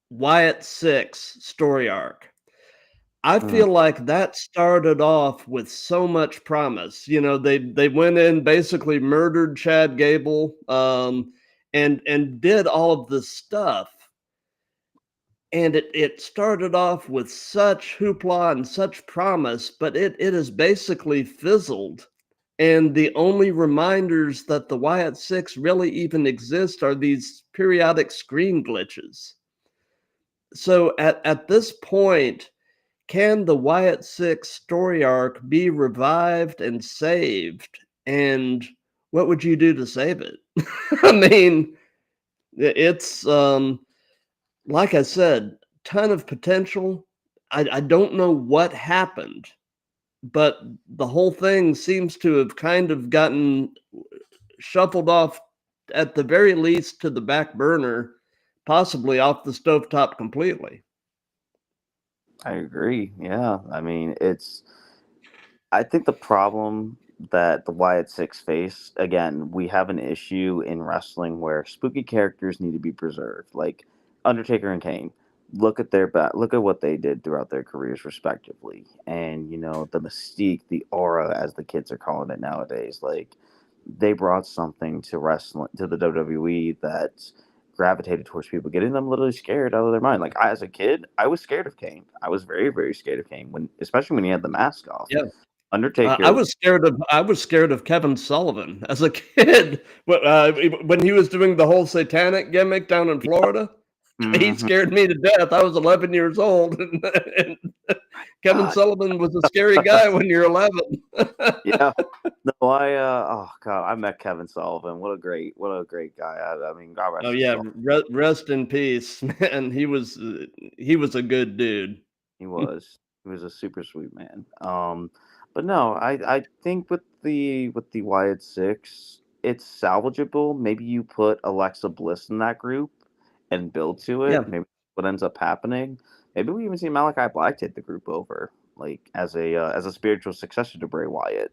Wyatt Six story arc. I mm, feel like that started off with so much promise. They went in, basically murdered Chad Gable, and did all of this stuff. And it started off with such hoopla and such promise, but it has basically fizzled. And the only reminders that the Wyatt Six really even exist are these periodic screen glitches. So at this point, can the Wyatt Six story arc be revived and saved? And what would you do to save it? I mean, it's like I said, ton of potential. I don't know what happened, but the whole thing seems to have kind of gotten shuffled off, at the very least, to the back burner, possibly off the stovetop completely. I agree. Yeah. I mean, I think the problem that the Wyatt Six face, again, we have an issue in wrestling where spooky characters need to be preserved. Like Undertaker and Kane. Look at what they did throughout their careers respectively. And, the mystique, the aura as the kids are calling it nowadays. Like they brought something to wrestling, to the WWE, that gravitated towards people, getting them literally scared out of their mind. Like as a kid, I was scared of Kane. I was very, very scared of Kane, especially when he had the mask off. Yeah. I Undertaker. was scared of Kevin Sullivan as a kid when he was doing the whole satanic gimmick down in Florida. He Mhm. scared me to death. I was 11 years old, and Kevin God, Sullivan was a scary guy when you're 11. yeah. No, oh God, I met Kevin Sullivan. What a great guy. I mean, God rest Oh his yeah, soul. rest in peace, man. He was a good dude. He was a super sweet man. But no, I think with the Wyatt Six, it's salvageable. Maybe you put Alexa Bliss in that group and build to Yeah, it. Maybe what ends up happening. Maybe we even see Malachi Black take the group over, like as a spiritual successor to Bray Wyatt.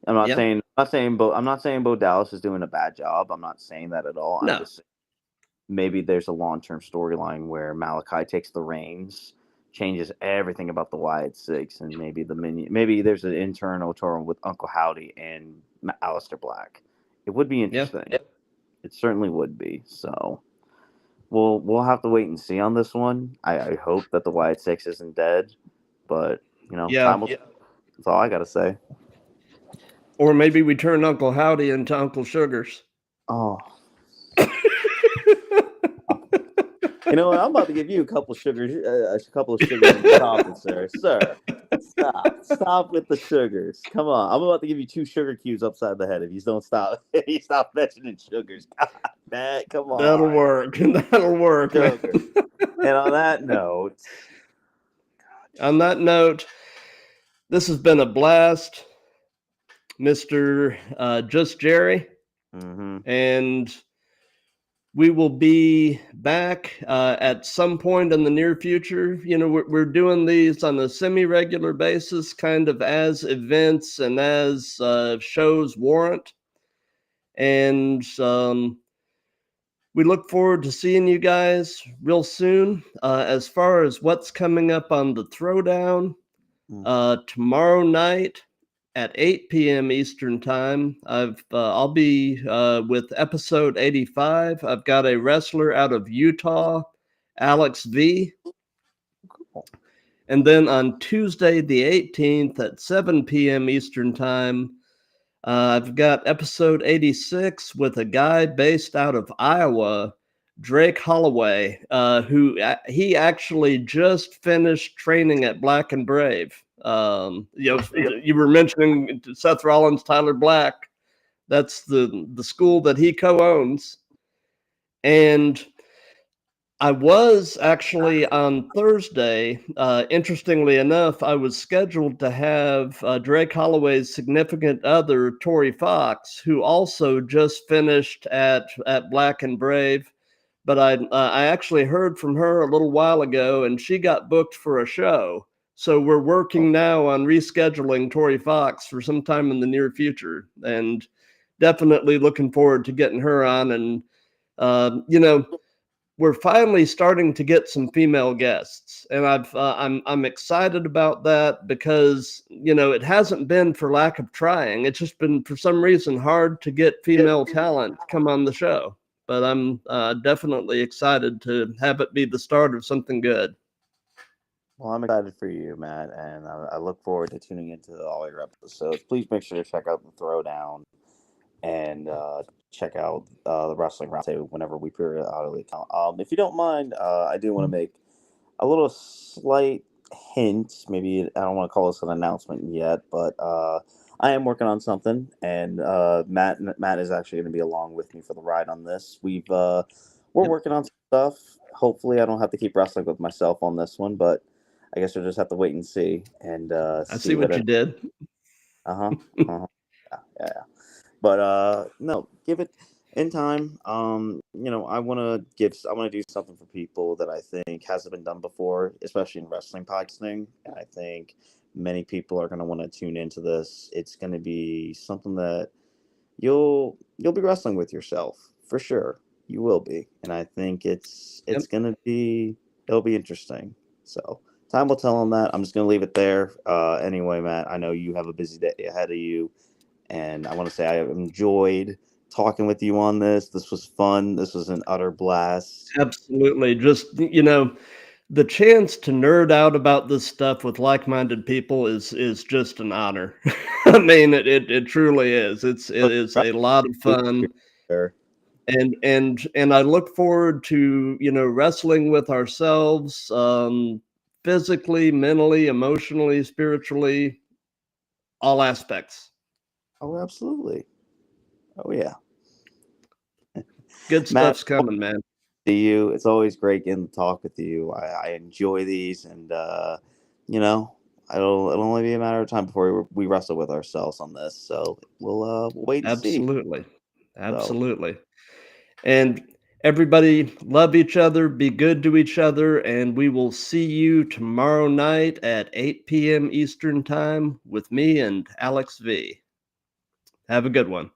yeah, I'm not saying Bo Dallas is doing a bad job. I'm not saying that at all. I'm no, just saying maybe there's a long-term storyline where Malachi takes the reins, changes everything about the Wyatt Six, and maybe there's an internal tour with Uncle Howdy and Aleister Black. It would be yeah, interesting. It certainly would be. So we'll have to wait and see on this one. I hope that the Wyatt Six isn't dead, but yeah. time will. That's all I gotta say. Or maybe we turn Uncle Howdy into Uncle Sugars. Oh, you know what? I'm about to give you a couple of sugars in your coffee, sir. Sir, stop with the sugars. Come on, I'm about to give you 2 sugar cubes upside the head if you don't stop. If you stop mentioning sugars, God, man, come That'll on, work. That'll work, man. sugar. And on that note, On that note, this has been a blast, Mr. Just Jerry. mm-hmm. And we will be back at some point in the near future. We're doing these on a semi-regular basis, kind of as events and as shows warrant. And we look forward to seeing you guys real soon. As far as what's coming up on the Throwdown, tomorrow night at 8 p.m. Eastern Time, I'll be with episode 85. I've got a wrestler out of Utah, Alex V. And then on Tuesday, the 18th at 7 p.m. Eastern Time, I've got episode 86 with a guy based out of Iowa, Drake Holloway, who he actually just finished training at Black and Brave. You were mentioning Seth Rollins, Tyler Black. That's the school that he co-owns. And I was actually on Thursday. Interestingly enough, I was scheduled to have Drake Holloway's significant other, Tori Fox, who also just finished at Black and Brave. But I actually heard from her a little while ago, and she got booked for a show. So we're working now on rescheduling Tori Fox for some time in the near future, and definitely looking forward to getting her on. And we're finally starting to get some female guests, and I'm excited about that because it hasn't been for lack of trying. It's just been for some reason hard to get female talent to come on the show. but I'm definitely excited to have it be the start of something good. Well, I'm excited for you, Matt, and I look forward to tuning into all your episodes. Please make sure to check out the Throwdown and check out the Wrestling Roundtable whenever we periodically come. If you don't mind, I do want to make a little slight hint. Maybe I don't want to call this an announcement yet, but I am working on something, and Matt is actually going to be along with me for the ride on this. We're Yep. working on some stuff. Hopefully, I don't have to keep wrestling with myself on this one, but I guess we'll just have to wait and see and I see see what what you it. did. Uh huh. Uh-huh. Yeah. But no, give it in time. I want to do something for people that I think hasn't been done before, especially in wrestling podcasting. And I think many people are going to want to tune into this. It's going to be something that you'll be wrestling with yourself for sure. You will be, and I think Yep. it's going to be it'll be interesting. So time will tell on that. I'm just going to leave it there. Anyway, Matt, I know you have a busy day ahead of you. And I want to say I have enjoyed talking with you on this. This was fun. This was an utter blast. Absolutely. Just, the chance to nerd out about this stuff with like-minded people is just an honor. I mean, it truly is. It is a lot of fun, There. and I look forward to, wrestling with ourselves, physically, mentally, emotionally, spiritually, all aspects. Oh, absolutely. Oh, yeah. Good Matt, stuff's coming, man. see you. It's always great getting to talk with you. I enjoy these, and you know, it'll only be a matter of time before we wrestle with ourselves on this. So we'll wait and see. Absolutely. So Absolutely. And everybody, love each other, be good to each other, and we will see you tomorrow night at 8 p.m. Eastern Time with me and Alex V. Have a good one.